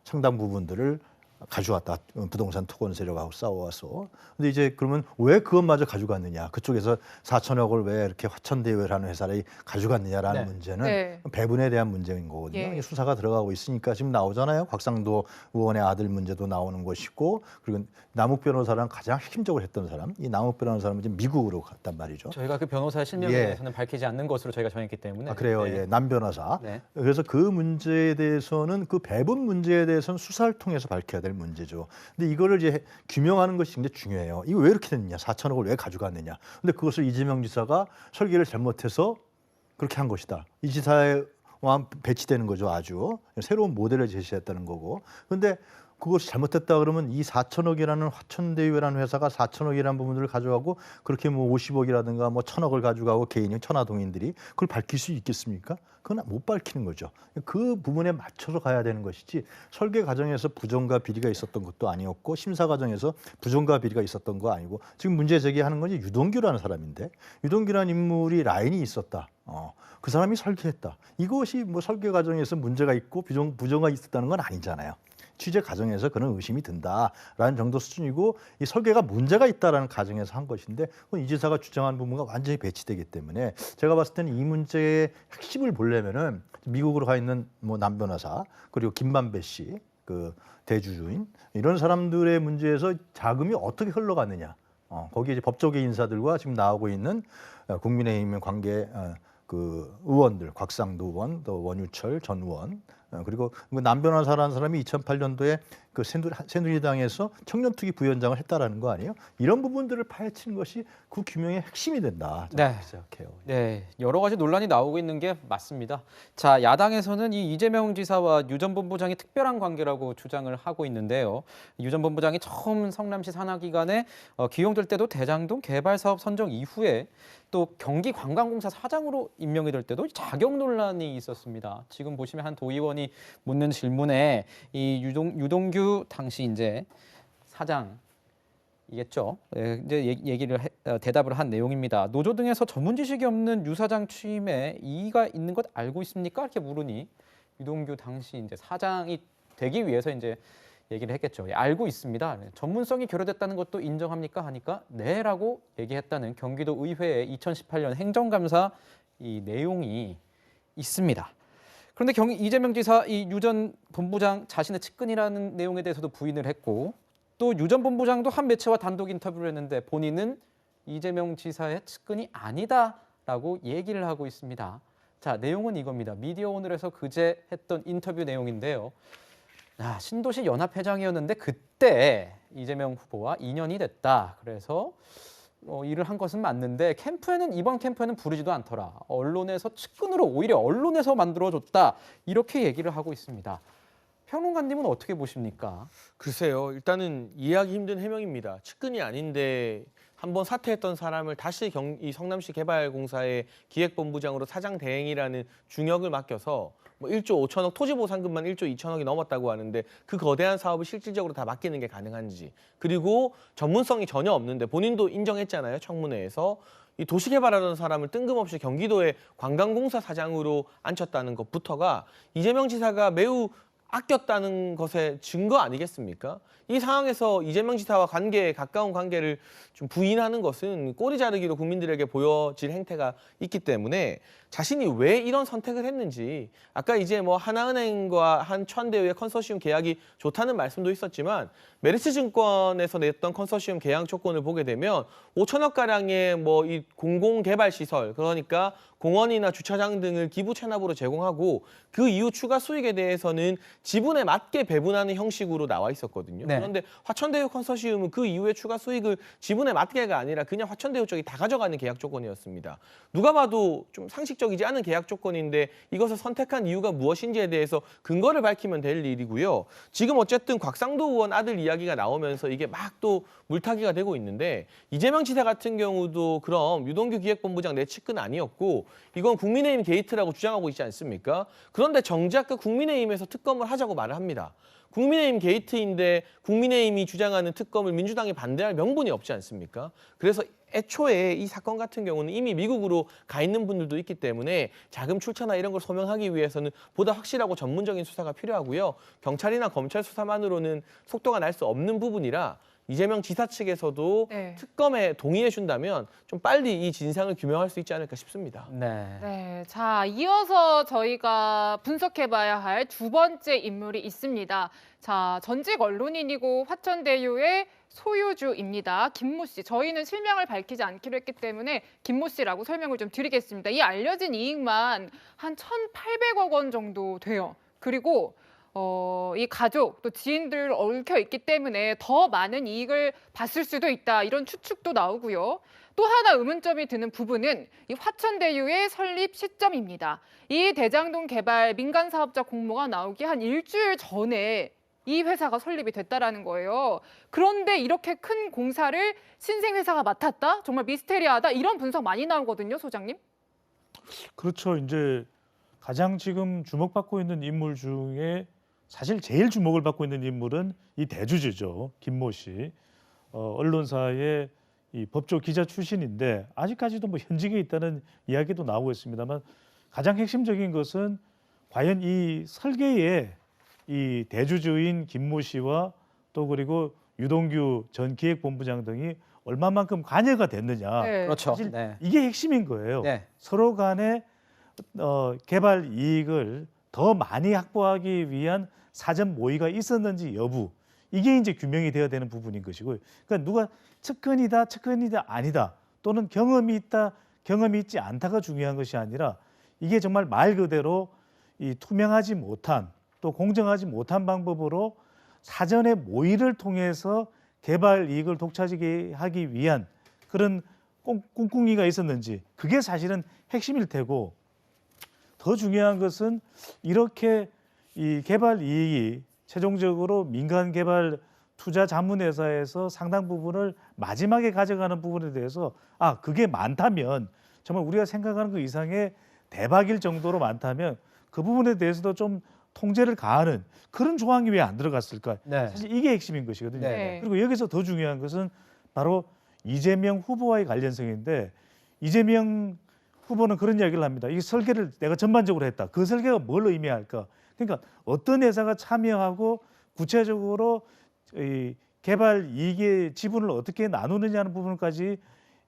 상당 부분들을 가져왔다. 부동산 토건 세력하고 싸워와서. 근데 이제 그러면 왜 그것마저 가져갔느냐. 그쪽에서 4천억을 왜 이렇게 화천대유라는 회사를 가져갔느냐라는 네. 문제는 네. 배분에 대한 문제인 거거든요. 예. 수사가 들어가고 있으니까 지금 나오잖아요. 곽상도 의원의 아들 문제도 나오는 것이고 그리고 남욱 변호사랑 가장 핵심적으로 했던 사람. 이 남욱 변호사는 지금 미국으로 갔단 말이죠. 저희가 그 변호사의 실명에 예. 대해서는 밝히지 않는 것으로 저희가 정했기 때문에. 아, 그래요. 네. 예. 남 변호사. 네. 그래서 그 문제에 대해서는 그 배분 문제에 대해서는 수사를 통해서 밝혀야 될 문제죠. 근데 이거를 이제 규명하는 것이 굉장히 중요해요. 이거 왜 이렇게 됐느냐? 4천억을 왜 가져갔느냐? 근데 그것을 이재명 지사가 설계를 잘못해서 그렇게 한 것이다. 이 지사와 배치되는 거죠. 아주 새로운 모델을 제시했다는 거고. 그런데 그것이 잘못됐다 그러면 이 4천억이라는 화천대유라는 회사가 4천억이라는 부분들을 가져가고 그렇게 뭐 50억이라든가 뭐 1,000억을 가져가고 개인이 천하동인들이 그걸 밝힐 수 있겠습니까? 그건 못 밝히는 거죠. 그 부분에 맞춰서 가야 되는 것이지 설계 과정에서 부정과 비리가 있었던 것도 아니었고 심사 과정에서 부정과 비리가 있었던 거 아니고 지금 문제 제기하는 건 유동규라는 사람인데 유동규라는 인물이 라인이 있었다. 그 사람이 설계했다. 이것이 뭐 설계 과정에서 문제가 있고 부정가 있었다는 건 아니잖아요. 취재 과정에서 그런 의심이 든다라는 정도 수준이고 이 설계가 문제가 있다라는 가정에서 한 것인데 그건 이 지사가 주장한 부분과 완전히 배치되기 때문에 제가 봤을 때는 이 문제의 핵심을 보려면은 미국으로 가 있는 뭐 남 변호사 그리고 김만배 씨 그 대주주인 이런 사람들의 문제에서 자금이 어떻게 흘러갔느냐 거기에 이제 법조계 인사들과 지금 나오고 있는 국민의힘 관계 그 의원들 곽상도 의원 또 원유철 전 의원 그리고 남 변호사라는 사람이 2008년도에 그 새누리당에서 청년투기 부위원장을 했다라는 거 아니에요? 이런 부분들을 파헤치는 것이 그 규명의 핵심이 된다. 저는 네. 생각해요. 네, 여러 가지 논란이 나오고 있는 게 맞습니다. 자, 야당에서는 이 이재명 지사와 유 전 본부장이 특별한 관계라고 주장을 하고 있는데요. 유 전 본부장이 처음 성남시 산하기관에 기용될 때도 대장동 개발 사업 선정 이후에 또 경기관광공사 사장으로 임명이 될 때도 자격 논란이 있었습니다. 지금 보시면 한 도의원이 묻는 질문에 이 유동규 당시 이제 사장이겠죠. 이제 대답을 한 내용입니다. 노조 등에서 전문 지식이 없는 유 사장 취임에 이의가 있는 것 알고 있습니까? 이렇게 물으니 유동규 당시 이제 사장이 되기 위해서 이제 얘기를 했겠죠. 알고 있습니다. 전문성이 결여됐다는 것도 인정합니까? 하니까 네라고 얘기했다는 경기도 의회의 2018년 행정감사 이 내용이 있습니다. 그런데 이재명 지사 이 유 전 본부장 자신의 측근이라는 내용에 대해서도 부인을 했고 또 유 전 본부장도 한 매체와 단독 인터뷰를 했는데 본인은 이재명 지사의 측근이 아니다라고 얘기를 하고 있습니다. 자, 내용은 이겁니다. 미디어오늘에서 그제 했던 인터뷰 내용인데요. 신도시 연합회장이었는데 그때 이재명 후보와 인연이 됐다. 그래서 일을 한 것은 맞는데 이번 캠프에는 부르지도 않더라. 언론에서 측근으로 오히려 언론에서 만들어줬다. 이렇게 얘기를 하고 있습니다. 평론가님은 어떻게 보십니까? 글쎄요. 일단은 이해하기 힘든 해명입니다. 측근이 아닌데 한번 사퇴했던 사람을 다시 이 성남시 개발공사의 기획본부장으로 사장 대행이라는 중역을 맡겨서 뭐 1조 5천억 토지보상금만 1조 2천억이 넘었다고 하는데 그 거대한 사업을 실질적으로 다 맡기는 게 가능한지 그리고 전문성이 전혀 없는데 본인도 인정했잖아요. 청문회에서 이 도시개발하는 사람을 뜬금없이 경기도의 관광공사 사장으로 앉혔다는 것부터가 이재명 지사가 매우 아꼈다는 것의 증거 아니겠습니까? 이 상황에서 이재명 지사와 가까운 관계를 좀 부인하는 것은 꼬리 자르기로 국민들에게 보여질 행태가 있기 때문에 자신이 왜 이런 선택을 했는지 아까 이제 뭐 하나은행과 한천대유의 컨소시엄 계약이 좋다는 말씀도 있었지만 메리츠증권에서 냈던 컨소시엄 계약 조건을 보게 되면 5천억 가량의 뭐 이 공공개발 시설 그러니까 공원이나 주차장 등을 기부 체납으로 제공하고 그 이후 추가 수익에 대해서는 지분에 맞게 배분하는 형식으로 나와 있었거든요. 네. 그런데 화천대유 컨소시엄은 그 이후에 추가 수익을 지분에 맞게가 아니라 그냥 화천대유 쪽이 다 가져가는 계약 조건이었습니다. 누가 봐도 좀 상식적이지 않은 계약 조건인데 이것을 선택한 이유가 무엇인지에 대해서 근거를 밝히면 될 일이고요. 지금 어쨌든 곽상도 의원 아들 이야기가 나오면서 이게 막 또 물타기가 되고 있는데 이재명 지사 같은 경우도 그럼 유동규 기획본부장 내 측근 아니었고 이건 국민의힘 게이트라고 주장하고 있지 않습니까? 그런데 정작 그 국민의힘에서 특검을 하자고 말을 합니다. 국민의힘 게이트인데 국민의힘이 주장하는 특검을 민주당이 반대할 명분이 없지 않습니까? 그래서 애초에 이 사건 같은 경우는 이미 미국으로 가 있는 분들도 있기 때문에 자금 출처나 이런 걸 소명하기 위해서는 보다 확실하고 전문적인 수사가 필요하고요. 경찰이나 검찰 수사만으로는 속도가 날 수 없는 부분이라 이재명 지사 측에서도 특검에 동의해 준다면 좀 빨리 이 진상을 규명할 수 있지 않을까 싶습니다. 네, 자 이어서 저희가 분석해봐야 할 두 번째 인물이 있습니다. 자, 전직 언론인이고 화천대유의 소유주입니다. 김모 씨. 저희는 실명을 밝히지 않기로 했기 때문에 김모 씨라고 설명을 좀 드리겠습니다. 이 알려진 이익만 한 1,800억 원 정도 돼요. 그리고 이 가족 또 지인들 얽혀 있기 때문에 더 많은 이익을 봤을 수도 있다. 이런 추측도 나오고요. 또 하나 의문점이 드는 부분은 이 화천대유의 설립 시점입니다. 이 대장동 개발 민간 사업자 공모가 나오기 한 일주일 전에 이 회사가 설립이 됐다라는 거예요. 그런데 이렇게 큰 공사를 신생회사가 맡았다? 정말 미스테리하다? 이런 분석 많이 나오거든요, 소장님. 그렇죠. 이제 가장 지금 주목받고 있는 인물 중에 사실 제일 주목을 받고 있는 인물은 이 대주주죠. 김모 씨. 언론사의 이 법조 기자 출신인데 아직까지도 뭐 현직에 있다는 이야기도 나오고 있습니다만 가장 핵심적인 것은 과연 이 설계에 이 대주주인 김모 씨와 또 그리고 유동규 전 기획본부장 등이 얼마만큼 관여가 됐느냐. 네. 그렇죠. 사실 네. 이게 핵심인 거예요. 네. 서로 간에 개발 이익을 더 많이 확보하기 위한 사전 모의가 있었는지 여부, 이게 이제 규명이 되어야 되는 부분인 것이고요. 그러니까 누가 측근이다, 측근이다 아니다, 또는 경험이 있다, 경험이 있지 않다가 중요한 것이 아니라 이게 정말 말 그대로 이 투명하지 못한 또 공정하지 못한 방법으로 사전에 모의를 통해서 개발 이익을 독차지하게 하기 위한 그런 꿍꿍이가 있었는지, 그게 사실은 핵심일 테고, 더 중요한 것은 이렇게 이 개발 이익이 최종적으로 민간 개발 투자 자문회사에서 상당 부분을 마지막에 가져가는 부분에 대해서 그게 많다면, 정말 우리가 생각하는 그 이상의 대박일 정도로 많다면 그 부분에 대해서도 좀 통제를 가하는 그런 조항이 왜 안 들어갔을까? 네. 사실 이게 핵심인 것이거든요. 네. 그리고 여기서 더 중요한 것은 바로 이재명 후보와의 관련성인데, 이재명 후보는 그런 이야기를 합니다. 이 설계를 내가 전반적으로 했다. 그 설계가 뭘 의미할까? 그러니까 어떤 회사가 참여하고 구체적으로 이 개발 이익의 지분을 어떻게 나누느냐는 부분까지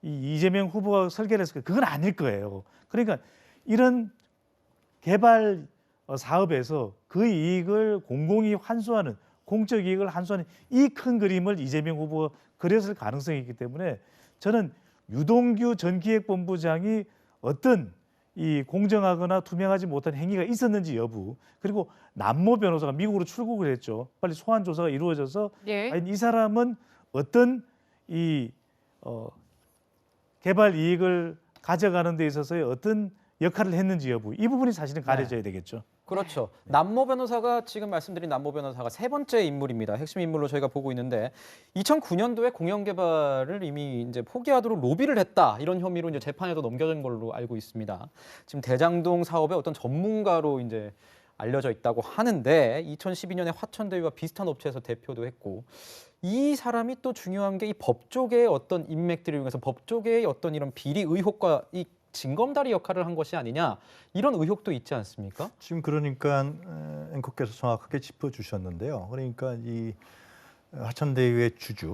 이재명 후보가 설계를 했을까? 그건 아닐 거예요. 그러니까 이런 개발 사업에서 그 이익을 공공이 환수하는, 공적 이익을 환수하는 이 큰 그림을 이재명 후보가 그렸을 가능성이 있기 때문에 저는 유동규 전 기획본부장이 어떤 이 공정하거나 투명하지 못한 행위가 있었는지 여부, 그리고 남모 변호사가 미국으로 출국을 했죠. 빨리 소환 조사가 이루어져서 예. 이 사람은 어떤 이 개발 이익을 가져가는 데 있어서의 어떤 역할을 했는지 여부, 이 부분이 사실은 가려져야 되겠죠. 그렇죠. 남모 변호사가, 지금 말씀드린 남모 변호사가 세 번째 인물입니다. 핵심 인물로 저희가 보고 있는데, 2009년도에 공영 개발을 이미 이제 포기하도록 로비를 했다, 이런 혐의로 이제 재판에도 넘겨진 걸로 알고 있습니다. 지금 대장동 사업의 어떤 전문가로 이제 알려져 있다고 하는데, 2012년에 화천대유와 비슷한 업체에서 대표도 했고, 이 사람이 또 중요한 게 이 법조계의 어떤 인맥들을 이용해서 법조계의 어떤 이런 비리 의혹과 이 징검다리 역할을 한 것이 아니냐, 이런 의혹도 있지 않습니까? 지금 그러니까 앵커께서 정확하게 짚어주셨는데요. 그러니까 이 화천대유의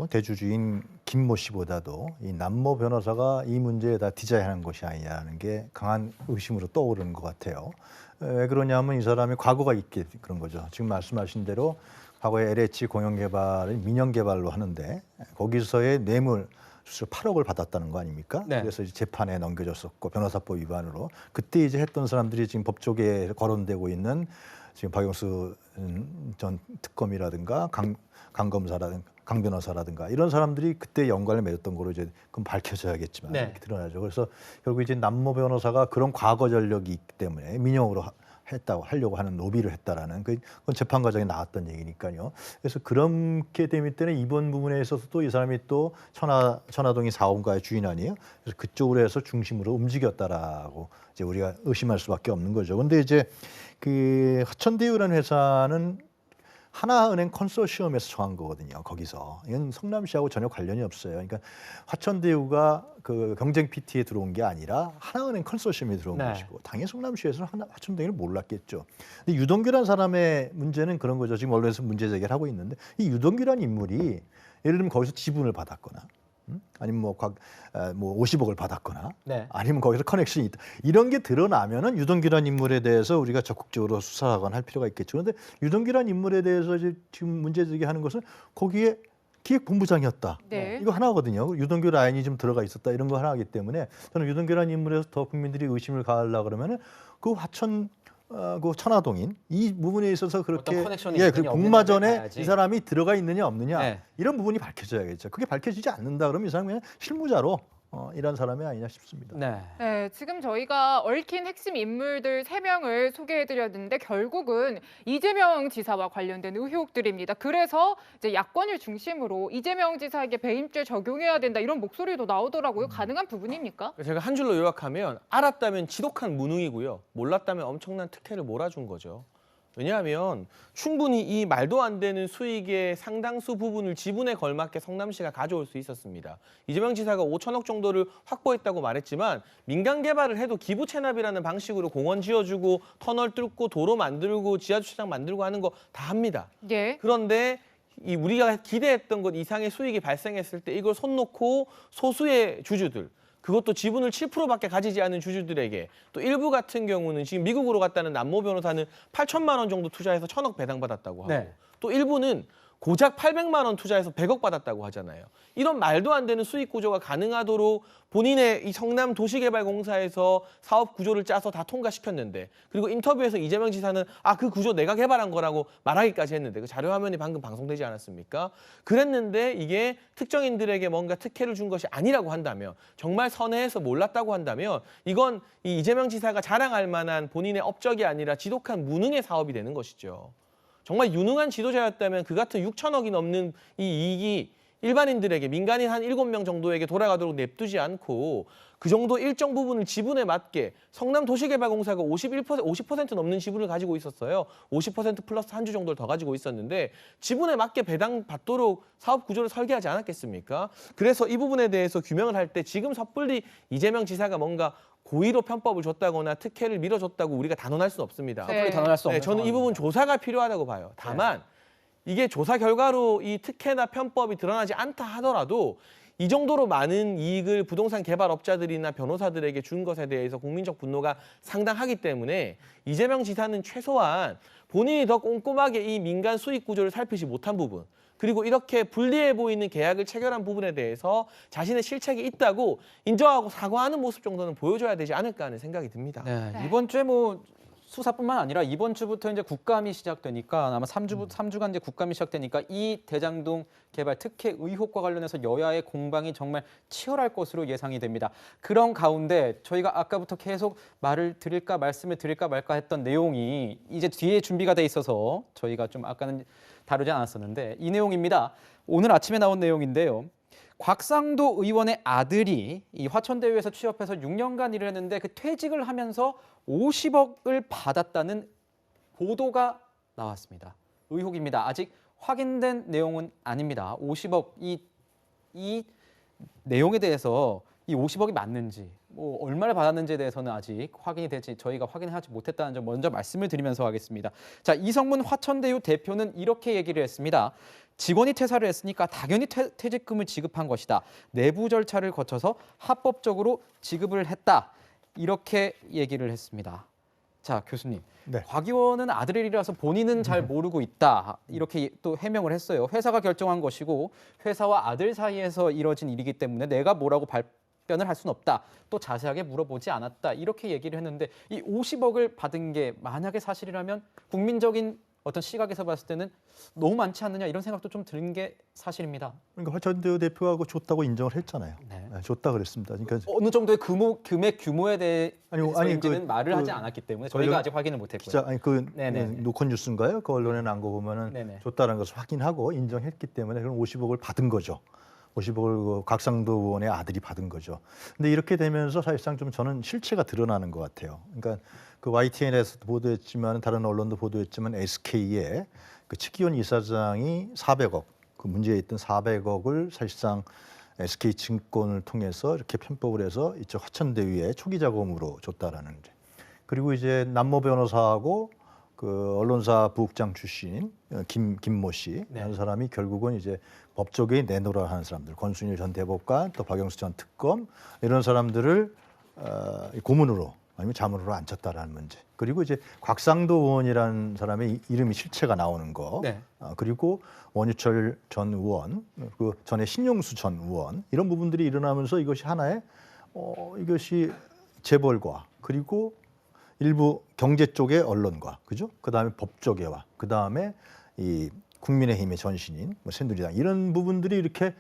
대주주인 김모 씨보다도 이 남모 변호사가 이 문제에 다 디자인한 것이 아니냐는 게 강한 의심으로 떠오르는 것 같아요. 왜 그러냐면 이 사람이 과거가 있기 그런 거죠. 지금 말씀하신 대로 과거에 LH 공영개발을 민영개발로 하는데 거기서의 뇌물 수수료 8억을 받았다는 거 아닙니까? 네. 그래서 이제 재판에 넘겨졌었고, 변호사법 위반으로 그때 이제 했던 사람들이 지금 법조계에 거론되고 있는 지금 박영수 전 특검이라든가 강 검사라든가 강 변호사라든가 이런 사람들이 그때 연관을 맺었던 거로 이제 그건 밝혀져야겠지만 네. 이렇게 드러나죠. 그래서 결국 이제 남모 변호사가 그런 과거 전력이 있기 때문에 민영으로 하려고 하는 로비를 했다라는 그건 재판 과정에 나왔던 얘기니까요. 그래서 그렇게 되기 때문에 이번 부분에 있어서도 이 사람이 또 천화동이 사업가의 주인 아니에요. 그래서 그쪽으로 해서 중심으로 움직였다라고 이제 우리가 의심할 수밖에 없는 거죠. 근데 이제 그 화천대유라는 회사는 하나은행 컨소시엄에서 정한 거거든요. 거기서 이건 성남시하고 전혀 관련이 없어요. 그러니까 화천대유가 그 경쟁 PT에 들어온 게 아니라 하나은행 컨소시엄에 들어온 것이고, 당연히 성남시에서는 화천대유를 몰랐겠죠. 근데 유동규라는 사람의 문제는 그런 거죠. 지금 언론에서 문제 제기를 하고 있는데, 이 유동규라는 인물이 예를 들면 거기서 지분을 받았거나, 아니면 뭐 50억을 받았거나, 네. 아니면 거기서 커넥션이 있다, 이런 게 드러나면은 유동규라는 인물에 대해서 우리가 적극적으로 수사하거나 할 필요가 있겠죠. 그런데 유동규라는 인물에 대해서 지금 문제 제기하는 것은 거기에 기획본부장이었다. 네. 이거 하나거든요. 유동규 라인이 좀 들어가 있었다, 이런 거 하나이기 때문에 저는 유동규라는 인물에서 더 국민들이 의심을 가하려고 그러면은 그 그 천화동인 이 부분에 있어서 그렇게 그 복마전에 이 사람이 들어가 있느냐 없느냐, 네. 이런 부분이 밝혀져야겠죠. 그게 밝혀지지 않는다 그러면 이 사람은 그냥 실무자로 이런 사람이 아니냐 싶습니다. 네. 네, 지금 저희가 얽힌 핵심 인물들 3명을 소개해드렸는데 결국은 이재명 지사와 관련된 의혹들입니다. 그래서 이제 야권을 중심으로 이재명 지사에게 배임죄 적용해야 된다 이런 목소리도 나오더라고요. 가능한 부분입니까? 제가 한 줄로 요약하면 알았다면 지독한 무능이고요. 몰랐다면 엄청난 특혜를 몰아준 거죠. 왜냐하면 충분히 이 말도 안 되는 수익의 상당수 부분을 지분에 걸맞게 성남시가 가져올 수 있었습니다. 이재명 지사가 5천억 정도를 확보했다고 말했지만 민간 개발을 해도 기부 체납이라는 방식으로 공원 지어주고 터널 뚫고 도로 만들고 지하주차장 만들고 하는 거 다 합니다. 예. 그런데 우리가 기대했던 것 이상의 수익이 발생했을 때 이걸 손 놓고 소수의 주주들 그것도 지분을 7%밖에 가지지 않은 주주들에게 또 일부 같은 경우는 지금 미국으로 갔다는 남모 변호사는 8천만 원 정도 투자해서 1,000억 배당받았다고 하고 네. 또 일부는 고작 800만 원 투자해서 100억 받았다고 하잖아요. 이런 말도 안 되는 수익 구조가 가능하도록 본인의 이 성남 도시개발공사에서 사업 구조를 짜서 다 통과시켰는데 그리고 인터뷰에서 이재명 지사는 그 구조 내가 개발한 거라고 말하기까지 했는데 그 자료 화면이 방금 방송되지 않았습니까? 그랬는데 이게 특정인들에게 뭔가 특혜를 준 것이 아니라고 한다면 정말 선회해서 몰랐다고 한다면 이건 이 이재명 지사가 자랑할 만한 본인의 업적이 아니라 지독한 무능의 사업이 되는 것이죠. 정말 유능한 지도자였다면 그 같은 6천억이 넘는 이 이익이 일반인들에게 민간인 한 7명 정도에게 돌아가도록 냅두지 않고 그 정도 일정 부분을 지분에 맞게 성남도시개발공사가 50% 넘는 지분을 가지고 있었어요. 50% 플러스 한 주 정도를 더 가지고 있었는데 지분에 맞게 배당받도록 사업 구조를 설계하지 않았겠습니까? 그래서 이 부분에 대해서 규명을 할 때 지금 섣불리 이재명 지사가 뭔가 고의로 편법을 줬다거나 특혜를 밀어줬다고 우리가 단언할 수는 없습니다. 섣불리 단언할 수 없는 저는 이 부분 조사가 필요하다고 봐요. 다만 이게 조사 결과로 이 특혜나 편법이 드러나지 않다 하더라도 이 정도로 많은 이익을 부동산 개발업자들이나 변호사들에게 준 것에 대해서 국민적 분노가 상당하기 때문에 이재명 지사는 최소한 본인이 더 꼼꼼하게 이 민간 수익 구조를 살피지 못한 부분 그리고 이렇게 불리해 보이는 계약을 체결한 부분에 대해서 자신의 실책이 있다고 인정하고 사과하는 모습 정도는 보여줘야 되지 않을까 하는 생각이 듭니다. 네. 이번 주에 수사뿐만 아니라 이번 주부터 이제 국감이 시작되니까 아마 3주간 이제 국감이 시작되니까 이 대장동 개발 특혜 의혹과 관련해서 여야의 공방이 정말 치열할 것으로 예상이 됩니다. 그런 가운데 저희가 아까부터 계속 말씀을 드릴까 말까 했던 내용이 이제 뒤에 준비가 돼 있어서 저희가 좀 아까는 다루지 않았었는데 이 내용입니다. 오늘 아침에 나온 내용인데요. 곽상도 의원의 아들이 이 화천대유에서 취업해서 6년간 일을 했는데 그 퇴직을 하면서 50억을 받았다는 보도가 나왔습니다. 의혹입니다. 아직 확인된 내용은 아닙니다. 50억 이 내용에 대해서 이 50억이 맞는지 얼마를 받았는지에 대해서는 아직 확인이 되지 저희가 확인하지 못했다는 점 먼저 말씀을 드리면서 하겠습니다. 자, 이성문 화천대유 대표는 이렇게 얘기를 했습니다. 직원이 퇴사를 했으니까 당연히 퇴직금을 지급한 것이다. 내부 절차를 거쳐서 합법적으로 지급을 했다. 이렇게 얘기를 했습니다. 자, 교수님. 네. 곽 의원은 아들의 일이라서 본인은 잘 모르고 있다. 이렇게 또 해명을 했어요. 회사가 결정한 것이고 회사와 아들 사이에서 이뤄진 일이기 때문에 내가 뭐라고 답변을 할 수는 없다. 또 자세하게 물어보지 않았다. 이렇게 얘기를 했는데 이 50억을 받은 게 만약에 사실이라면 국민적인 어떤 시각에서 봤을 때는 너무 많지 않느냐 이런 생각도 좀 드는 게 사실입니다. 그러니까 화천대유 대표가 줬다고 인정을 했잖아요. 네. 줬다 그랬습니다. 그러니까 어느 정도의 금액 규모에 대해서는 말을 하지 않았기 때문에 저희가 아직 확인을 못했고요. 노컷뉴스인가요? 그 언론에 난 거 보면은 줬다는 것을 확인하고 인정했기 때문에 그럼 50억을 받은 거죠. 50억을 곽상도 의원의 아들이 받은 거죠. 근데 이렇게 되면서 사실상 좀 저는 실체가 드러나는 것 같아요. 그러니까 그 YTN에서도 보도했지만 다른 언론도 보도했지만 SK의 그 측기현 이사장이 400억, 그 문제에 있던 400억을 사실상 SK증권을 통해서 이렇게 편법을 해서 이쪽 화천대유에 초기 자금으로 줬다라는 데. 그리고 이제 남모 변호사하고 그 언론사 부국장 출신 김모 씨 라는 사람이 결국은 이제 법조계에 내노라 하는 사람들, 권순일 전 대법관, 또 박영수 전 특검 이런 사람들을 고문으로 아니면 자문으로 앉혔다라는 문제. 그리고 이제 곽상도 의원이라는 사람의 이름이 실체가 나오는 거. 그리고 원유철 전 의원, 그 전에 신용수 전 의원 이런 부분들이 일어나면서 이것이 하나의 이것이 재벌과 그리고 일부 경제 쪽의 언론과 그죠? 그다음에 법조계와 그다음에 이 국민의힘의 전신인 새누리당 이런 부분들이 이렇게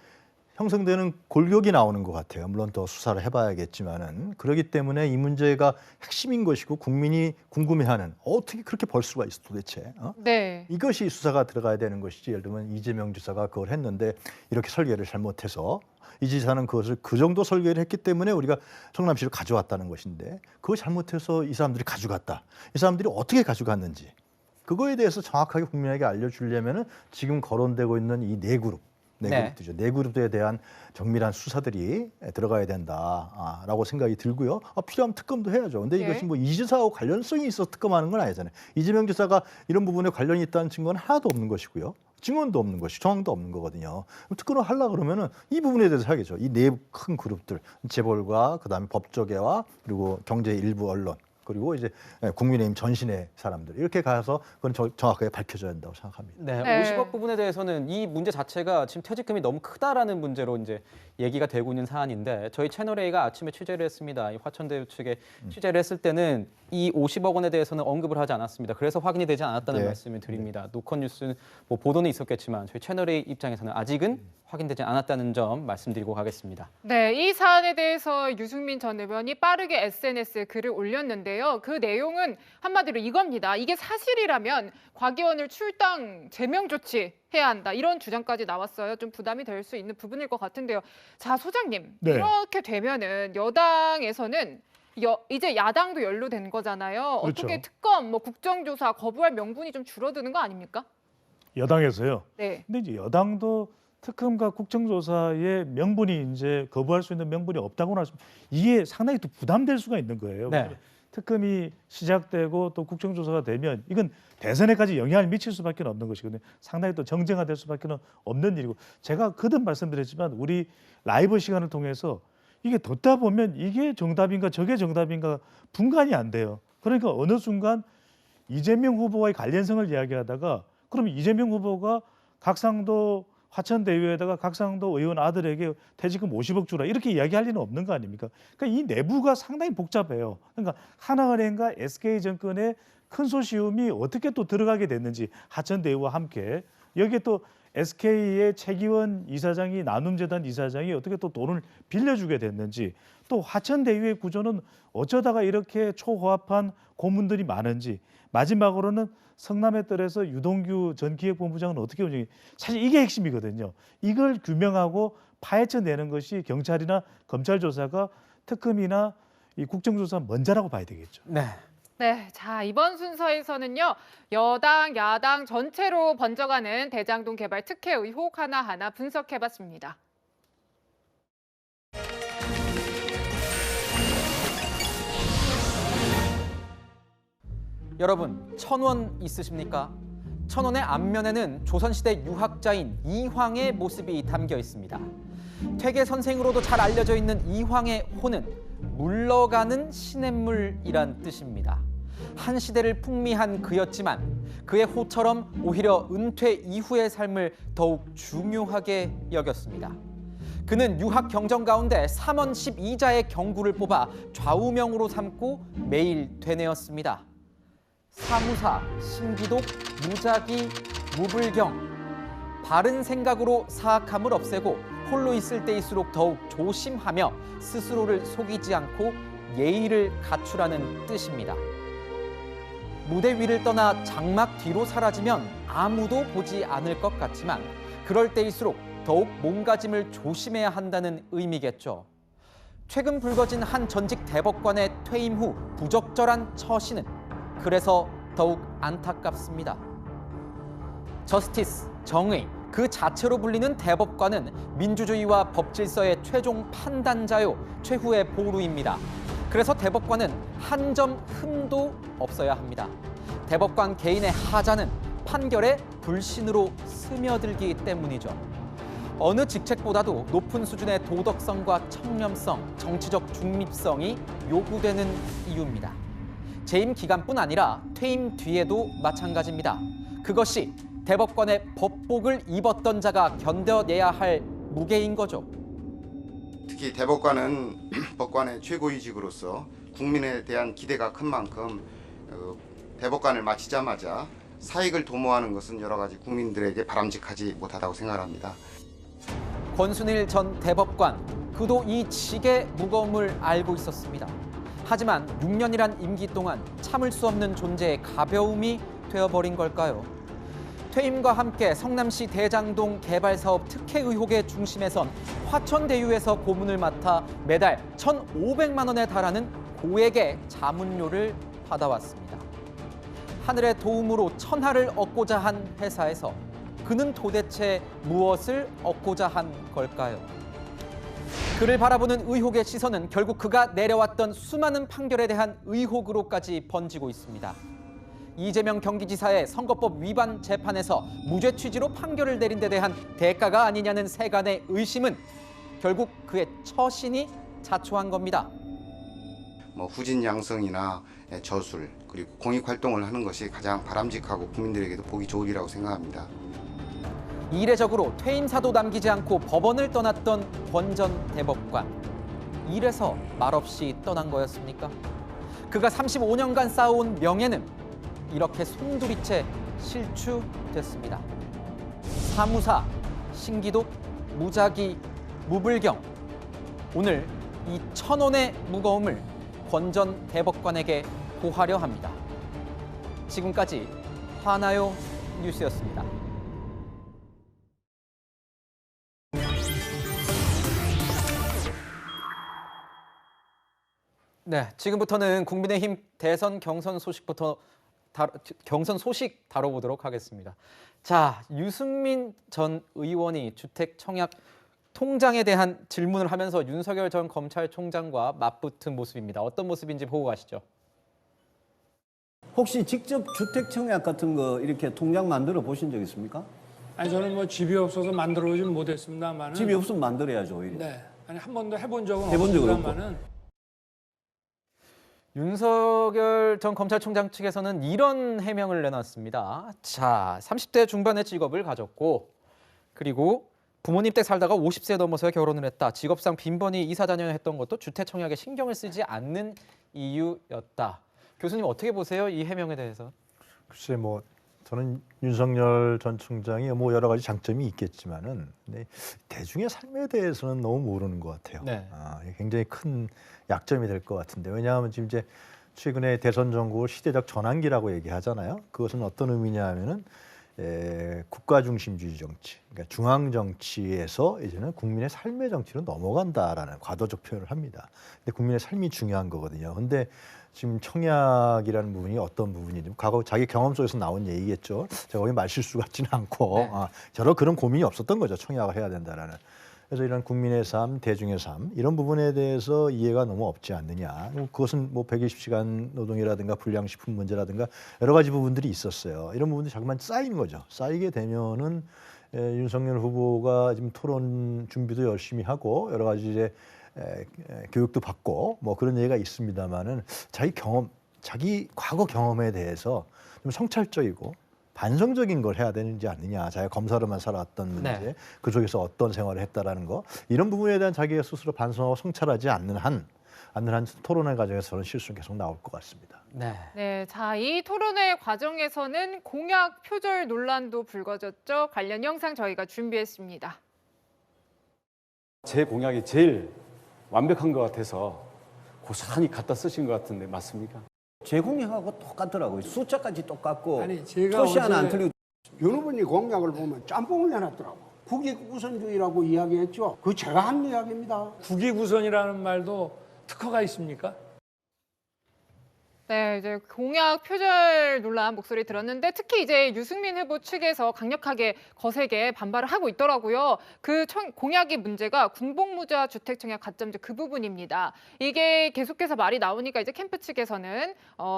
형성되는 골격이 나오는 것 같아요. 물론 더 수사를 해봐야겠지만은 그렇기 때문에 이 문제가 핵심인 것이고 국민이 궁금해하는 어떻게 그렇게 벌 수가 있어 도대체? 네. 이것이 수사가 들어가야 되는 것이지. 예를 들면 이재명 지사가 그걸 했는데 이렇게 설계를 잘못해서 이 지사는 그것을 그 정도 설계를 했기 때문에 우리가 성남시를 가져왔다는 것인데 그거 잘못해서 이 사람들이 가져갔다. 이 사람들이 어떻게 가져갔는지 그거에 대해서 정확하게 국민에게 알려주려면은 지금 거론되고 있는 이 네 그룹. 그룹이죠. 네 그룹에 대한 정밀한 수사들이 들어가야 된다라고 생각이 들고요. 필요하면 특검도 해야죠. 근데 이것이 뭐 이 지사하고 관련성이 있어서 특검하는 건 아니잖아요. 이재명 지사가 이런 부분에 관련이 있다는 증거는 하나도 없는 것이고요. 증언도 없는 것이 정황도 없는 거거든요. 특검을 하려고 그러면은 이 부분에 대해서 하겠죠. 이 네 큰 그룹들, 재벌과 그다음에 법조계와 그리고 경제 일부 언론 그리고 이제 국민의힘 전신의 사람들 이렇게 가서 그건 정확하게 밝혀져야 된다고 생각합니다. 네, 네. 50억 부분에 대해서는 이 문제 자체가 지금 퇴직금이 너무 크다라는 문제로 이제 얘기가 되고 있는 사안인데 저희 채널A가 아침에 취재를 했습니다. 이 화천대유 측에 취재를 했을 때는 이 50억 원에 대해서는 언급을 하지 않았습니다. 그래서 확인이 되지 않았다는 말씀을 드립니다. 노컷뉴스 뭐 보도는 있었겠지만 저희 채널A 입장에서는 아직은 확인되지 않았다는 점 말씀드리고 가겠습니다. 네, 이 사안에 대해서 유승민 전 의원이 빠르게 SNS에 글을 올렸는데요. 그 내용은 한마디로 이겁니다. 이게 사실이라면 곽의원을 출당 제명 조치해야 한다. 이런 주장까지 나왔어요. 좀 부담이 될 수 있는 부분일 것 같은데요. 자, 소장님. 네. 이렇게 되면은 여당에서는 이제 야당도 연루된 거잖아요. 그렇죠. 어떻게 특검, 뭐 국정조사 거부할 명분이 좀 줄어드는 거 아닙니까? 여당에서요. 네. 근데 이제 여당도 특검과 국정조사의 명분이 이제 거부할 수 있는 명분이 없다고 나서 이게 상당히 또 부담될 수가 있는 거예요. 네. 특검이 시작되고 또 국정조사가 되면 이건 대선에까지 영향을 미칠 수밖에 없는 것이거든요. 상당히 또 정쟁화될 수밖에 없는 일이고 제가 거듭 말씀드렸지만 우리 라이브 시간을 통해서 이게 듣다 보면 이게 정답인가 저게 정답인가 분간이 안 돼요. 그러니까 어느 순간 이재명 후보와의 관련성을 이야기하다가 그러면 이재명 후보가 각상도 화천대유에다가 각상도 의원 아들에게 퇴직금 50억 주라 이렇게 이야기할 리는 없는 거 아닙니까? 그러니까 이 내부가 상당히 복잡해요. 그러니까 하나은행과 SK증권의 컨소시엄이 어떻게 또 들어가게 됐는지 화천대유와 함께 여기에 또 SK의 최기원 이사장이 나눔재단 이사장이 어떻게 또 돈을 빌려주게 됐는지 또 화천대유의 구조는 어쩌다가 이렇게 초호합한 고문들이 많은지 마지막으로는 성남의 뜰에서 유동규 전 기획본부장은 어떻게 운영이 사실 이게 핵심이거든요. 이걸 규명하고 파헤쳐내는 것이 경찰이나 검찰 조사가 특검이나 이 국정조사 먼저라고 봐야 되겠죠. 네. 네, 자 이번 순서에서는요 여당, 야당 전체로 번져가는 대장동 개발 특혜 의혹 하나하나 분석해봤습니다. 여러분, 1,000원 있으십니까? 1,000원의 앞면에는 조선시대 유학자인 이황의 모습이 담겨 있습니다. 퇴계 선생으로도 잘 알려져 있는 이황의 호는 물러가는 시냇물이란 뜻입니다. 한 시대를 풍미한 그였지만 그의 호처럼 오히려 은퇴 이후의 삶을 더욱 중요하게 여겼습니다. 그는 유학 경정 가운데 3원 12자의 경구를 뽑아 좌우명으로 삼고 매일 되뇌었습니다. 사무사, 신기독, 무작위, 무불경. 바른 생각으로 사악함을 없애고 홀로 있을 때일수록 더욱 조심하며 스스로를 속이지 않고 예의를 갖추라는 뜻입니다. 무대 위를 떠나 장막 뒤로 사라지면 아무도 보지 않을 것 같지만 그럴 때일수록 더욱 몸가짐을 조심해야 한다는 의미겠죠. 최근 불거진 한 전직 대법관의 퇴임 후 부적절한 처신은 그래서 더욱 안타깝습니다. 저스티스, 정의, 그 자체로 불리는 대법관은 민주주의와 법질서의 최종 판단자요 최후의 보루입니다. 그래서 대법관은 한 점 흠도 없어야 합니다. 대법관 개인의 하자는 판결의 불신으로 스며들기 때문이죠. 어느 직책보다도 높은 수준의 도덕성과 청렴성, 정치적 중립성이 요구되는 이유입니다. 재임 기간뿐 아니라 퇴임 뒤에도 마찬가지입니다. 그것이 대법관의 법복을 입었던 자가 견뎌내야 할 무게인 거죠. 특히 대법관은 법관의 최고위직으로서 국민에 대한 기대가 큰 만큼 대법관을 마치자마자 사익을 도모하는 것은 여러 가지 국민들에게 바람직하지 못하다고 생각합니다. 권순일 전 대법관, 그도 이 직의 무거움을 알고 있었습니다. 하지만 6년이란 임기 동안 참을 수 없는 존재의 가벼움이 되어버린 걸까요? 퇴임과 함께 성남시 대장동 개발사업 특혜 의혹의 중심에 선 화천대유에서 고문을 맡아 매달 1,500만 원에 달하는 고액의 자문료를 받아왔습니다. 하늘의 도움으로 천하를 얻고자 한 회사에서 그는 도대체 무엇을 얻고자 한 걸까요? 그를 바라보는 의혹의 시선은 결국 그가 내려왔던 수많은 판결에 대한 의혹으로까지 번지고 있습니다. 이재명 경기지사의 선거법 위반 재판에서 무죄 취지로 판결을 내린 데 대한 대가가 아니냐는 세간의 의심은 결국 그의 처신이 자초한 겁니다. 후진 양성이나 저술 그리고 공익 활동을 하는 것이 가장 바람직하고 국민들에게도 보기 좋으리라고 생각합니다. 이례적으로 퇴임사도 남기지 않고 법원을 떠났던 권 전 대법관. 이래서 말없이 떠난 거였습니까? 그가 35년간 쌓아온 명예는 이렇게 송두리째 실추됐습니다. 사무사, 신기독, 무작위, 무불경. 오늘 이 1,000원의 무거움을 권 전 대법관에게 고하려 합니다. 지금까지 화나요 뉴스였습니다. 네, 지금부터는 국민의힘 대선 경선 소식 다뤄보도록 하겠습니다. 자, 유승민 전 의원이 주택 청약 통장에 대한 질문을 하면서 윤석열 전 검찰총장과 맞붙은 모습입니다. 어떤 모습인지 보고 가시죠. 혹시 직접 주택 청약 같은 거 이렇게 통장 만들어 보신 적 있습니까? 아니 저는 뭐 집이 없어서 만들어오진 못했습니다만. 집이 없으면 만들어야죠 오히려. 네, 아니 한 번도 해본 적은 적은 없습니다만은. 윤석열 전 검찰총장 측에서는 이런 해명을 내놨습니다. 자, 30대 중반의 직업을 가졌고 그리고 부모님 댁 살다가 50세 넘어서 결혼을 했다. 직업상 빈번히 이사 다녀야 했던 것도 주택 청약에 신경을 쓰지 않는 이유였다. 교수님 어떻게 보세요? 이 해명에 대해서? 글쎄 저는 윤석열 전 총장이 여러 가지 장점이 있겠지만은 대중의 삶에 대해서는 너무 모르는 것 같아요. 네. 굉장히 큰 약점이 될 것 같은데 왜냐하면 지금 이제 최근에 대선 전국을 시대적 전환기라고 얘기하잖아요. 그것은 어떤 의미냐 하면은 국가 중심주의 정치, 그러니까 중앙 정치에서 이제는 국민의 삶의 정치로 넘어간다라는 과도적 표현을 합니다. 근데 국민의 삶이 중요한 거거든요. 근데 지금 청약이라는 부분이 어떤 부분이든 과거 자기 경험 속에서 나온 얘기겠죠. 제가 거기 말실수 같지는 않고 네. 저런 그런 고민이 없었던 거죠. 청약을 해야 된다라는. 그래서 이런 국민의 삶, 대중의 삶 이런 부분에 대해서 이해가 너무 없지 않느냐. 그것은 120시간 노동이라든가 불량식품 문제라든가 여러 가지 부분들이 있었어요. 이런 부분들이 자꾸만 쌓이는 거죠. 쌓이게 되면은 윤석열 후보가 지금 토론 준비도 열심히 하고 여러 가지 이제 교육도 받고 그런 얘기가 있습니다만은 자기 과거 경험에 대해서 좀 성찰적이고 반성적인 걸 해야 되는지 않느냐. 자기가 검사로만 살아왔던 문제, 네. 그 속에서 어떤 생활을 했다라는 거 이런 부분에 대한 자기가 스스로 반성하고 성찰하지 않는 한 토론회 과정에서 저는 실수는 계속 나올 것 같습니다. 네, 자, 이 토론회 과정에서는 공약 표절 논란도 불거졌죠. 관련 영상 저희가 준비했습니다. 제 공약이 제일 완벽한 것 같아서 고스란히 갖다 쓰신 것 같은데 맞습니까? 제 공약하고 똑같더라고요. 숫자까지 똑같고 아니 제가 토시 하나 안 틀리고. 윤 후보님 공약을 보면 짬뽕을 내놨더라고. 국익 우선주의라고 이야기했죠. 그 제가 한 이야기입니다. 국익 우선이라는 말도 특허가 있습니까? 네, 이제 공약 표절 논란 목소리 들었는데 특히 이제 유승민 후보 측에서 강력하게 거세게 반발을 하고 있더라고요. 그 공약의 문제가 군복무자 주택 청약 가점제 그 부분입니다. 이게 계속해서 말이 나오니까 이제 캠프 측에서는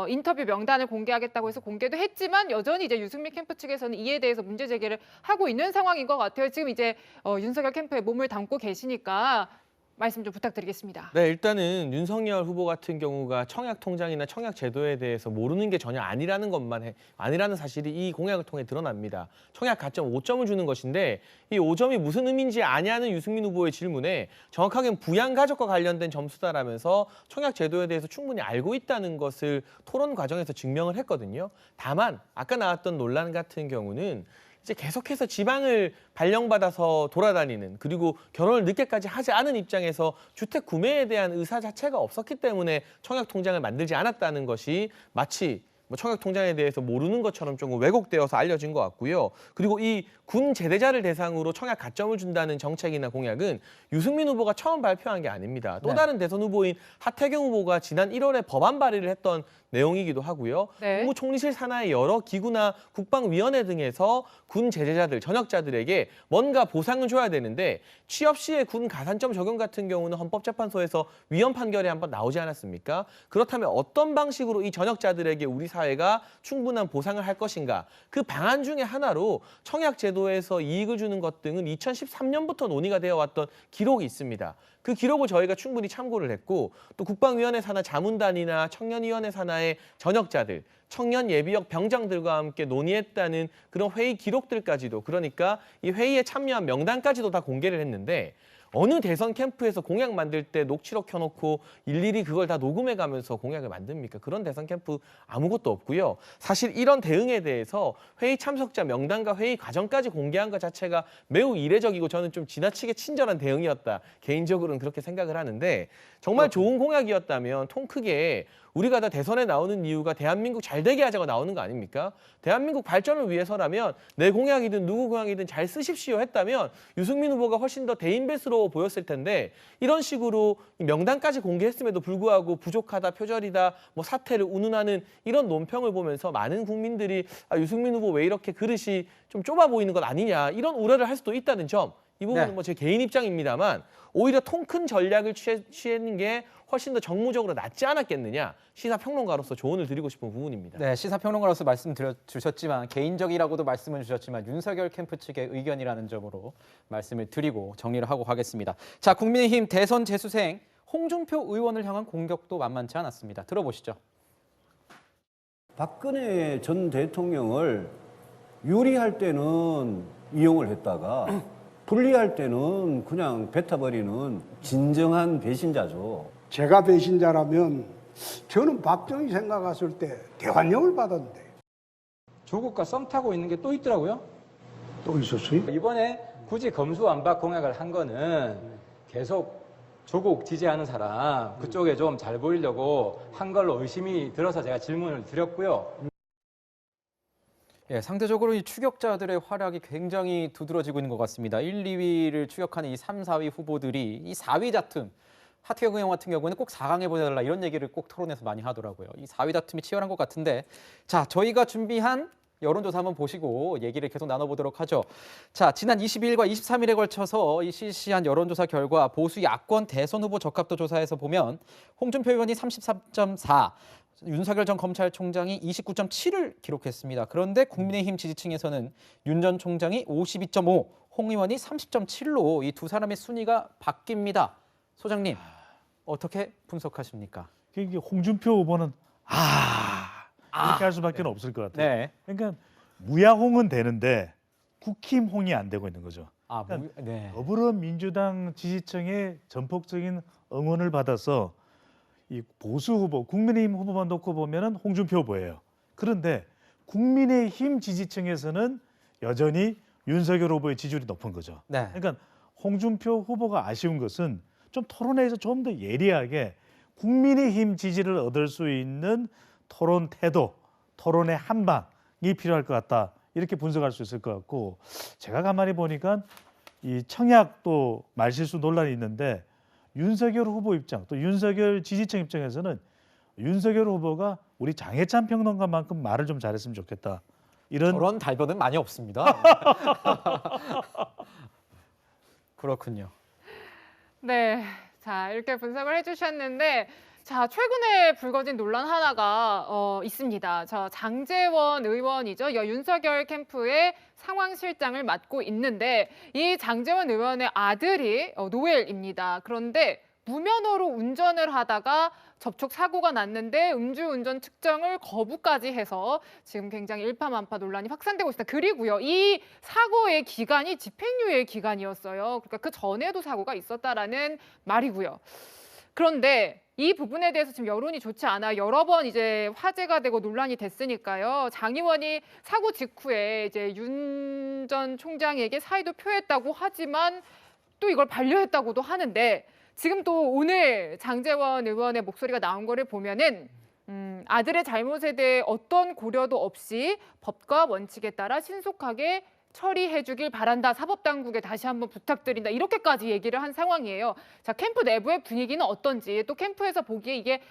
인터뷰 명단을 공개하겠다고 해서 공개도 했지만 여전히 이제 유승민 캠프 측에서는 이에 대해서 문제 제기를 하고 있는 상황인 것 같아요. 지금 이제 윤석열 캠프에 몸을 담고 계시니까 말씀 좀 부탁드리겠습니다. 네, 일단은 윤석열 후보 같은 경우가 청약 통장이나 청약 제도에 대해서 모르는 게 전혀 아니라는 사실이 이 공약을 통해 드러납니다. 청약 가점 5점을 주는 것인데 이 5점이 무슨 의미인지 아냐는 유승민 후보의 질문에 정확하게는 부양가족과 관련된 점수다라면서 청약 제도에 대해서 충분히 알고 있다는 것을 토론 과정에서 증명을 했거든요. 다만 아까 나왔던 논란 같은 경우는 이제 계속해서 지방을 발령받아서 돌아다니는, 그리고 결혼을 늦게까지 하지 않은 입장에서 주택 구매에 대한 의사 자체가 없었기 때문에 청약 통장을 만들지 않았다는 것이 마치 청약 통장에 대해서 모르는 것처럼 조금 왜곡되어서 알려진 것 같고요. 그리고 이 군 제대자를 대상으로 청약 가점을 준다는 정책이나 공약은 유승민 후보가 처음 발표한 게 아닙니다. 또 다른 대선 후보인 하태경 후보가 지난 1월에 법안 발의를 했던 내용이기도 하고요. 국무총리실 산하의 여러 기구나 국방위원회 등에서 군 제대자들, 전역자들에게 뭔가 보상을 줘야 되는데 취업 시에 군 가산점 적용 같은 경우는 헌법재판소에서 위헌 판결이 한번 나오지 않았습니까? 그렇다면 어떤 방식으로 이 전역자들에게 우리 사회가 충분한 보상을 할 것인가? 그 방안 중에 하나로 청약제도에서 이익을 주는 것 등은 2013년부터 논의가 되어 왔던 기록이 있습니다. 그 기록을 저희가 충분히 참고를 했고, 또 국방위원회 산하 자문단이나 청년위원회 산하의 전역자들, 청년 예비역 병장들과 함께 논의했다는 그런 회의 기록들까지도, 그러니까 이 회의에 참여한 명단까지도 다 공개를 했는데, 어느 대선 캠프에서 공약 만들 때 녹취록 켜놓고 일일이 그걸 다 녹음해가면서 공약을 만듭니까? 그런 대선 캠프 아무것도 없고요. 사실 이런 대응에 대해서 회의 참석자 명단과 회의 과정까지 공개한 것 자체가 매우 이례적이고 저는 좀 지나치게 친절한 대응이었다. 개인적으로는 그렇게 생각을 하는데, 정말 좋은 공약이었다면 통 크게 우리가 다 대선에 나오는 이유가 대한민국 잘 되게 하자고 나오는 거 아닙니까? 대한민국 발전을 위해서라면 내 공약이든 누구 공약이든 잘 쓰십시오 했다면 유승민 후보가 훨씬 더 대인배스러워 보였을 텐데, 이런 식으로 명단까지 공개했음에도 불구하고 부족하다, 표절이다, 뭐 사태를 운운하는 이런 논평을 보면서 많은 국민들이 유승민 후보 왜 이렇게 그릇이 좀 좁아 보이는 것 아니냐, 이런 우려를 할 수도 있다는 점, 이 부분은 뭐 제 개인 입장입니다만 오히려 통 큰 전략을 취하는 게 훨씬 더 정무적으로 낫지 않았겠느냐, 시사평론가로서 조언을 드리고 싶은 부분입니다. 네, 시사평론가로서 말씀 주셨지만 개인적이라고도 말씀을 주셨지만 윤석열 캠프 측의 의견이라는 점으로 말씀을 드리고 정리를 하고 가겠습니다. 자, 국민의힘 대선 재수생 홍준표 의원을 향한 공격도 만만치 않았습니다. 들어보시죠. 박근혜 전 대통령을 유리할 때는 이용을 했다가 불리할 때는 그냥 뱉어버리는 진정한 배신자죠. 제가 배신자라면 저는 박정희 생각했을 때 대환영을 받았는데. 조국과 썸 타고 있는 게 또 있더라고요. 또 있었어요? 이번에 굳이 검수완박 공약을 한 거는 계속 조국 지지하는 사람 그쪽에 좀 잘 보이려고 한 걸로 의심이 들어서 제가 질문을 드렸고요. 예, 상대적으로 이 추격자들의 활약이 굉장히 두드러지고 있는 것 같습니다. 1, 2위를 추격하는 이 3, 4위 후보들이 이 4위 다툼, 하태경 의원 같은 경우는 꼭 4강에 보내달라 이런 얘기를 꼭 토론에서 많이 하더라고요. 이 4위 다툼이 치열한 것 같은데, 자, 저희가 준비한 여론조사 한번 보시고 얘기를 계속 나눠보도록 하죠. 자, 지난 22일과 23일에 걸쳐서 이 실시한 여론조사 결과 보수 야권 대선 후보 적합도 조사에서 보면 홍준표 의원이 33.4, 윤석열 전 검찰총장이 29.7을 기록했습니다. 그런데 국민의힘 지지층에서는 윤 전 총장이 52.5, 홍 의원이 30.7로 이 두 사람의 순위가 바뀝니다. 소장님, 어떻게 분석하십니까? 이게 홍준표 후보는 이렇게 할 수밖에 없을 것 같아요. 네. 그러니까 무야홍은 되는데 국힘홍이 안 되고 있는 거죠. 그러니까 더불어민주당 지지층의 전폭적인 응원을 받아서 이 보수 후보, 국민의힘 후보만 놓고 보면은 홍준표 후보예요. 그런데 국민의힘 지지층에서는 여전히 윤석열 후보의 지지율이 높은 거죠. 네. 그러니까 홍준표 후보가 아쉬운 것은 좀 토론회에서 좀 더 예리하게 국민의힘 지지를 얻을 수 있는 토론 태도, 토론의 한방이 필요할 것 같다. 이렇게 분석할 수 있을 것 같고, 제가 가만히 보니까 이 청약도 말실수 논란이 있는데 윤석열 후보 입장, 또 윤석열 지지층 입장에서는 윤석열 후보가 우리 장해찬 평론가만큼 말을 좀 잘했으면 좋겠다. 저런 달변은 많이 없습니다. 그렇군요. 네, 자 이렇게 분석을 해주셨는데, 자 최근에 불거진 논란 하나가 있습니다. 저 장제원 의원이죠. 윤석열 캠프의 상황실장을 맡고 있는데, 이 장제원 의원의 아들이 노엘입니다. 그런데 무면허로 운전을 하다가 접촉 사고가 났는데 음주운전 측정을 거부까지 해서 지금 굉장히 일파만파 논란이 확산되고 있습니다. 그리고요, 이 사고의 기간이 집행유예 기간이었어요. 그러니까 그 전에도 사고가 있었다라는 말이고요. 그런데 이 부분에 대해서 지금 여론이 좋지 않아 여러 번 이제 화제가 되고 논란이 됐으니까요. 장 의원이 사고 직후에 이제 윤 전 총장에게 사의도 표했다고 하지만 또 이걸 반려했다고도 하는데 지금 또 오늘 장제원 의원의 목소리가 나온 거를 보면은 아들의 잘못에 대해 어떤 고려도 없이 법과 원칙에 따라 신속하게 처리해 주길 바란다. 사법당국에 다시 한번 부탁드린다. 이렇게까지 얘기를 한 상황이에요. 자, 캠프 내부의 분위기는 어떤지 또 캠프에서 보기에 이게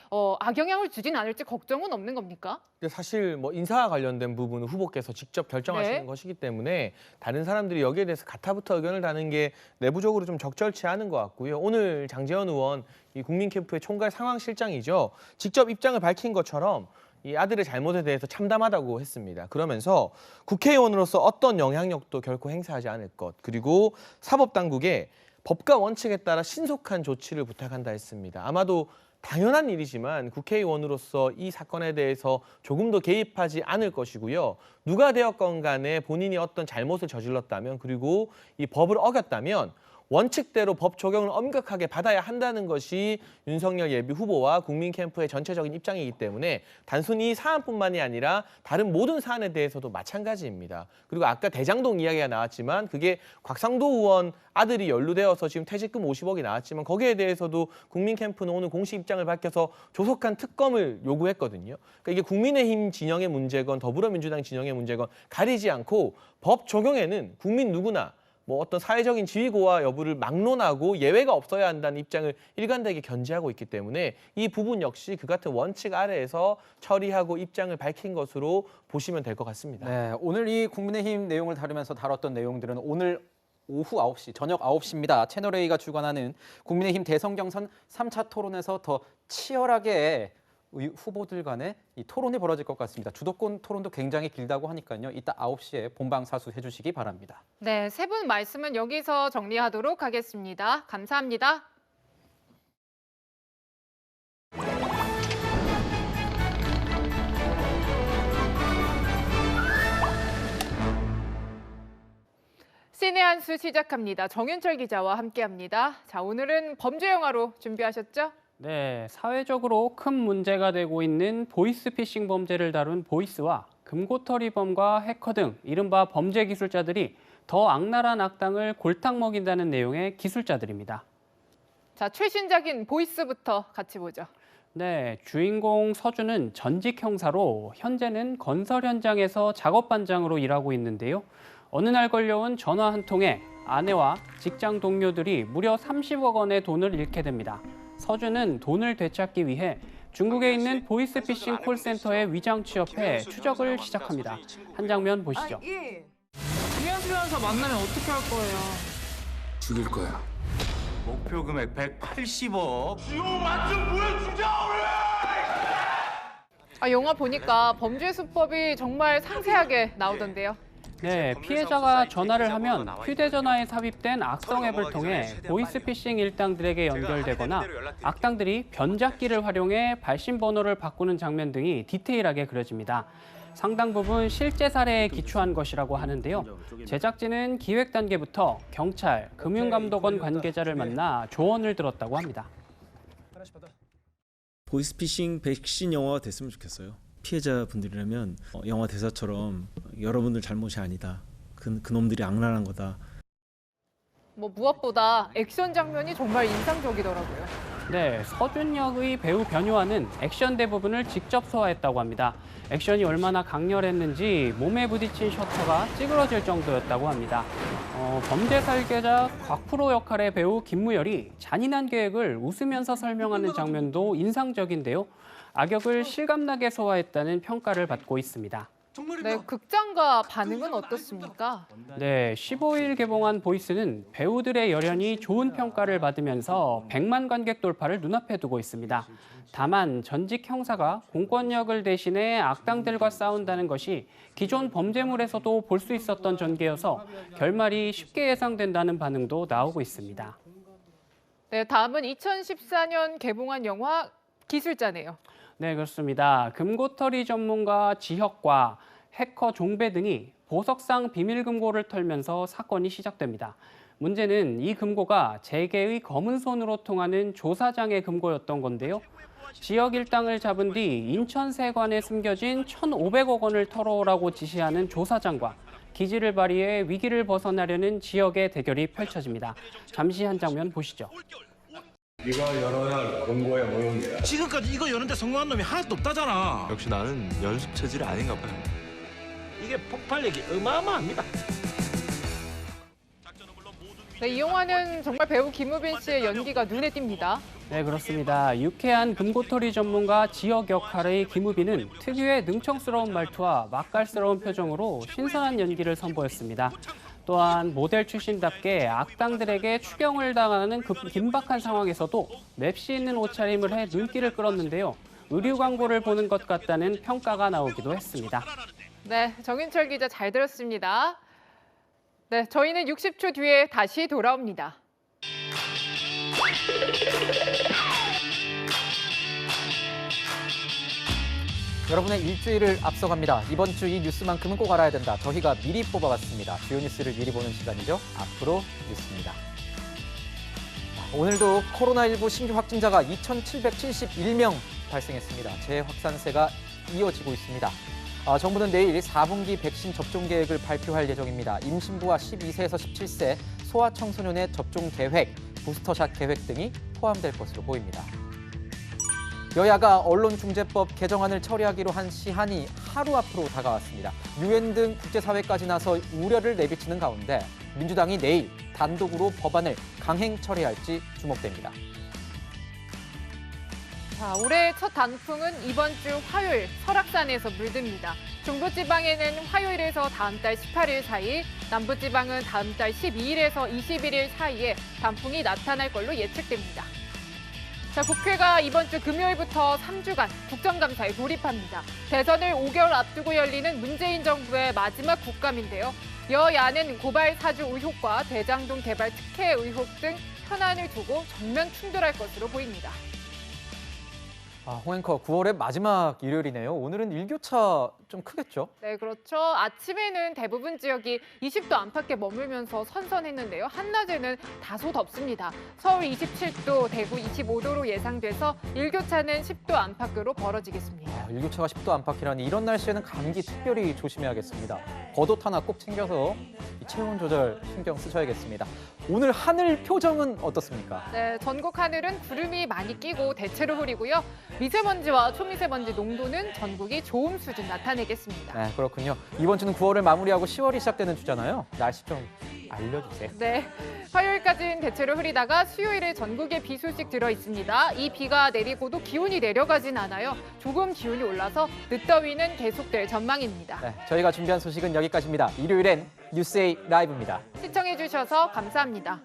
악영향을 주진 않을지 걱정은 없는 겁니까? 사실 뭐 인사와 관련된 부분은 후보께서 직접 결정하시는 것이기 때문에 다른 사람들이 여기에 대해서 가타부터 의견을 다는 게 내부적으로 좀 적절치 않은 것 같고요. 오늘 장제원 의원 이 국민 캠프의 총괄 상황실장이죠. 직접 입장을 밝힌 것처럼 이 아들의 잘못에 대해서 참담하다고 했습니다. 그러면서 국회의원으로서 어떤 영향력도 결코 행사하지 않을 것, 그리고 사법당국에 법과 원칙에 따라 신속한 조치를 부탁한다 했습니다. 아마도 당연한 일이지만 국회의원으로서 이 사건에 대해서 조금 더 개입하지 않을 것이고요. 누가 되었건 간에 본인이 어떤 잘못을 저질렀다면, 그리고 이 법을 어겼다면 원칙대로 법 적용을 엄격하게 받아야 한다는 것이 윤석열 예비 후보와 국민 캠프의 전체적인 입장이기 때문에 단순히 이 사안뿐만이 아니라 다른 모든 사안에 대해서도 마찬가지입니다. 그리고 아까 대장동 이야기가 나왔지만 그게 곽상도 의원 아들이 연루되어서 지금 퇴직금 50억이 나왔지만 거기에 대해서도 국민 캠프는 오늘 공식 입장을 밝혀서 조속한 특검을 요구했거든요. 그러니까 이게 국민의힘 진영의 문제건 더불어민주당 진영의 문제건 가리지 않고 법 적용에는 국민 누구나 뭐 어떤 사회적인 지위고하 여부를 막론하고 예외가 없어야 한다는 입장을 일관되게 견지하고 있기 때문에 이 부분 역시 그 같은 원칙 아래에서 처리하고 입장을 밝힌 것으로 보시면 될 것 같습니다. 네, 오늘 이 국민의힘 내용을 다루면서 다뤘던 내용들은 오늘 오후 9시, 저녁 9시입니다. 채널A가 주관하는 국민의힘 대선 경선 3차 토론에서 더 치열하게 후보들 간의 이 토론이 벌어질 것 같습니다. 주도권 토론도 굉장히 길다고 하니까요. 이따 9시에 본방 사수해 주시기 바랍니다. 네, 세 분 말씀은 여기서 정리하도록 하겠습니다. 감사합니다. 신의 한 수 시작합니다. 정윤철 기자와 함께합니다. 자, 오늘은 범죄 영화로 준비하셨죠? 네, 사회적으로 큰 문제가 되고 있는 보이스피싱 범죄를 다룬 보이스와 금고털이범과 해커 등 이른바 범죄 기술자들이 더 악랄한 악당을 골탕 먹인다는 내용의 기술자들입니다. 자, 최신작인 보이스부터 같이 보죠. 네, 주인공 서준은 전직 형사로 현재는 건설 현장에서 작업반장으로 일하고 있는데요. 어느 날 걸려온 전화 한 통에 아내와 직장 동료들이 무려 30억 원의 돈을 잃게 됩니다. 서준은 돈을 되찾기 위해 중국에 있는 보이스피싱 콜센터에 위장 취업해 추적을 시작합니다. 한 장면 보시죠. 이현수 변호사 만나면 어떻게 할 거예요? 죽일 거야. 목표 금액 180억. 지호 완전 보여주자 아, 영화 보니까 범죄 수법이 정말 상세하게 나오던데요. 네, 피해자가 전화를 하면 휴대전화에 삽입된 악성 앱을 통해 보이스피싱 일당들에게 연결되거나 악당들이 변작기를 활용해 발신 번호를 바꾸는 장면 등이 디테일하게 그려집니다. 상당 부분 실제 사례에 기초한 것이라고 하는데요. 제작진은 기획 단계부터 경찰, 금융감독원 관계자를 만나 조언을 들었다고 합니다. 보이스피싱 백신 영화가 됐으면 좋겠어요. 피해자분들이라면 영화 대사처럼 여러분들 잘못이 아니다. 그놈들이 악랄한 거다. 뭐 무엇보다 액션 장면이 정말 인상적이더라고요. 네, 서준 역의 배우 변요한은 액션 대부분을 직접 소화했다고 합니다. 액션이 얼마나 강렬했는지 몸에 부딪힌 셔터가 찌그러질 정도였다고 합니다. 범죄 설계자 곽프로 역할의 배우 김무열이 잔인한 계획을 웃으면서 설명하는 장면도 인상적인데요. 악역을 실감나게 소화했다는 평가를 받고 있습니다. 네, 극장가 반응은 어떻습니까? 네, 15일 개봉한 보이스는 배우들의 열연이 좋은 평가를 받으면서 100만 관객 돌파를 눈앞에 두고 있습니다. 다만 전직 형사가 공권력을 대신해 악당들과 싸운다는 것이 기존 범죄물에서도 볼 수 있었던 전개여서 결말이 쉽게 예상된다는 반응도 나오고 있습니다. 네, 다음은 2014년 개봉한 영화 기술자네요. 네, 그렇습니다. 금고털이 전문가 지혁과 해커 종배 등이 보석상 비밀금고를 털면서 사건이 시작됩니다. 문제는 이 금고가 재계의 검은 손으로 통하는 조사장의 금고였던 건데요. 지역 일당을 잡은 뒤 인천세관에 숨겨진 1,500억 원을 털어오라고 지시하는 조사장과 기지를 발휘해 위기를 벗어나려는 지역의 대결이 펼쳐집니다. 잠시 한 장면 보시죠. 네가 열어야 할 금고의 모형이야. 지금까지 이거 여는데 성공한 놈이 하나도 없다잖아. 역시 나는 연습 체질이 아닌가 봐요. 이게 폭발력이 어마어마합니다. 네, 이 영화는 정말 배우 김우빈 씨의 연기가 눈에 띕니다. 네, 그렇습니다. 유쾌한 금고털이 전문가 지역 역할의 김우빈은 특유의 능청스러운 말투와 맛깔스러운 표정으로 신선한 연기를 선보였습니다. 또한 모델 출신답게 악당들에게 추경을 당하는 긴박한 상황에서도 맵시 있는 옷차림을 해 눈길을 끌었는데요. 의류 광고를 보는 것 같다는 평가가 나오기도 했습니다. 네, 정인철 기자 잘 들었습니다. 네, 저희는 60초 뒤에 다시 돌아옵니다. 여러분의 일주일을 앞서갑니다. 이번 주 이 뉴스만큼은 꼭 알아야 된다. 저희가 미리 뽑아봤습니다. 주요 뉴스를 미리 보는 시간이죠. 앞으로 뉴스입니다. 오늘도 코로나19 신규 확진자가 2,771명 발생했습니다. 재확산세가 이어지고 있습니다. 정부는 내일 4분기 백신 접종 계획을 발표할 예정입니다. 임신부와 12세에서 17세 소아청소년의 접종 계획, 부스터샷 계획 등이 포함될 것으로 보입니다. 여야가 언론중재법 개정안을 처리하기로 한 시한이 하루 앞으로 다가왔습니다. 유엔 등 국제사회까지 나서 우려를 내비치는 가운데 민주당이 내일 단독으로 법안을 강행 처리할지 주목됩니다. 자, 올해의 첫 단풍은 이번 주 화요일 설악산에서 물듭니다. 중부지방에는 화요일에서 다음 달 18일 사이, 남부지방은 다음 달 12일에서 21일 사이에 단풍이 나타날 걸로 예측됩니다. 자, 국회가 이번 주 금요일부터 3주간 국정감사에 돌입합니다. 대선을 5개월 앞두고 열리는 문재인 정부의 마지막 국감인데요. 여야는 고발 사주 의혹과 대장동 개발 특혜 의혹 등 현안을 두고 정면 충돌할 것으로 보입니다. 홍 앵커, 9월의 마지막 일요일이네요. 오늘은 일교차 좀 크겠죠? 네, 그렇죠. 아침에는 대부분 지역이 20도 안팎에 머물면서 선선했는데요. 한낮에는 다소 덥습니다. 서울 27도, 대구 25도로 예상돼서 일교차는 10도 안팎으로 벌어지겠습니다. 일교차가 10도 안팎이라니 이런 날씨에는 감기 특별히 조심해야겠습니다. 겉옷 하나 꼭 챙겨서 체온 조절 신경 쓰셔야겠습니다. 오늘 하늘 표정은 어떻습니까? 네, 전국 하늘은 구름이 많이 끼고 대체로 흐리고요. 미세먼지와 초미세먼지 농도는 전국이 좋음 수준 나타내겠습니다. 네, 그렇군요. 이번 주는 9월을 마무리하고 10월이 시작되는 주잖아요. 날씨 좀 알려주세요. 네, 화요일까지는 대체로 흐리다가 수요일에 전국에 비 소식 들어 있습니다. 이 비가 내리고도 기온이 내려가진 않아요. 조금 기온이 올라서 늦더위는 계속될 전망입니다. 네, 저희가 준비한 소식은 여기까지입니다. 일요일엔 뉴스A 라이브입니다. 시청해주셔서 감사합니다.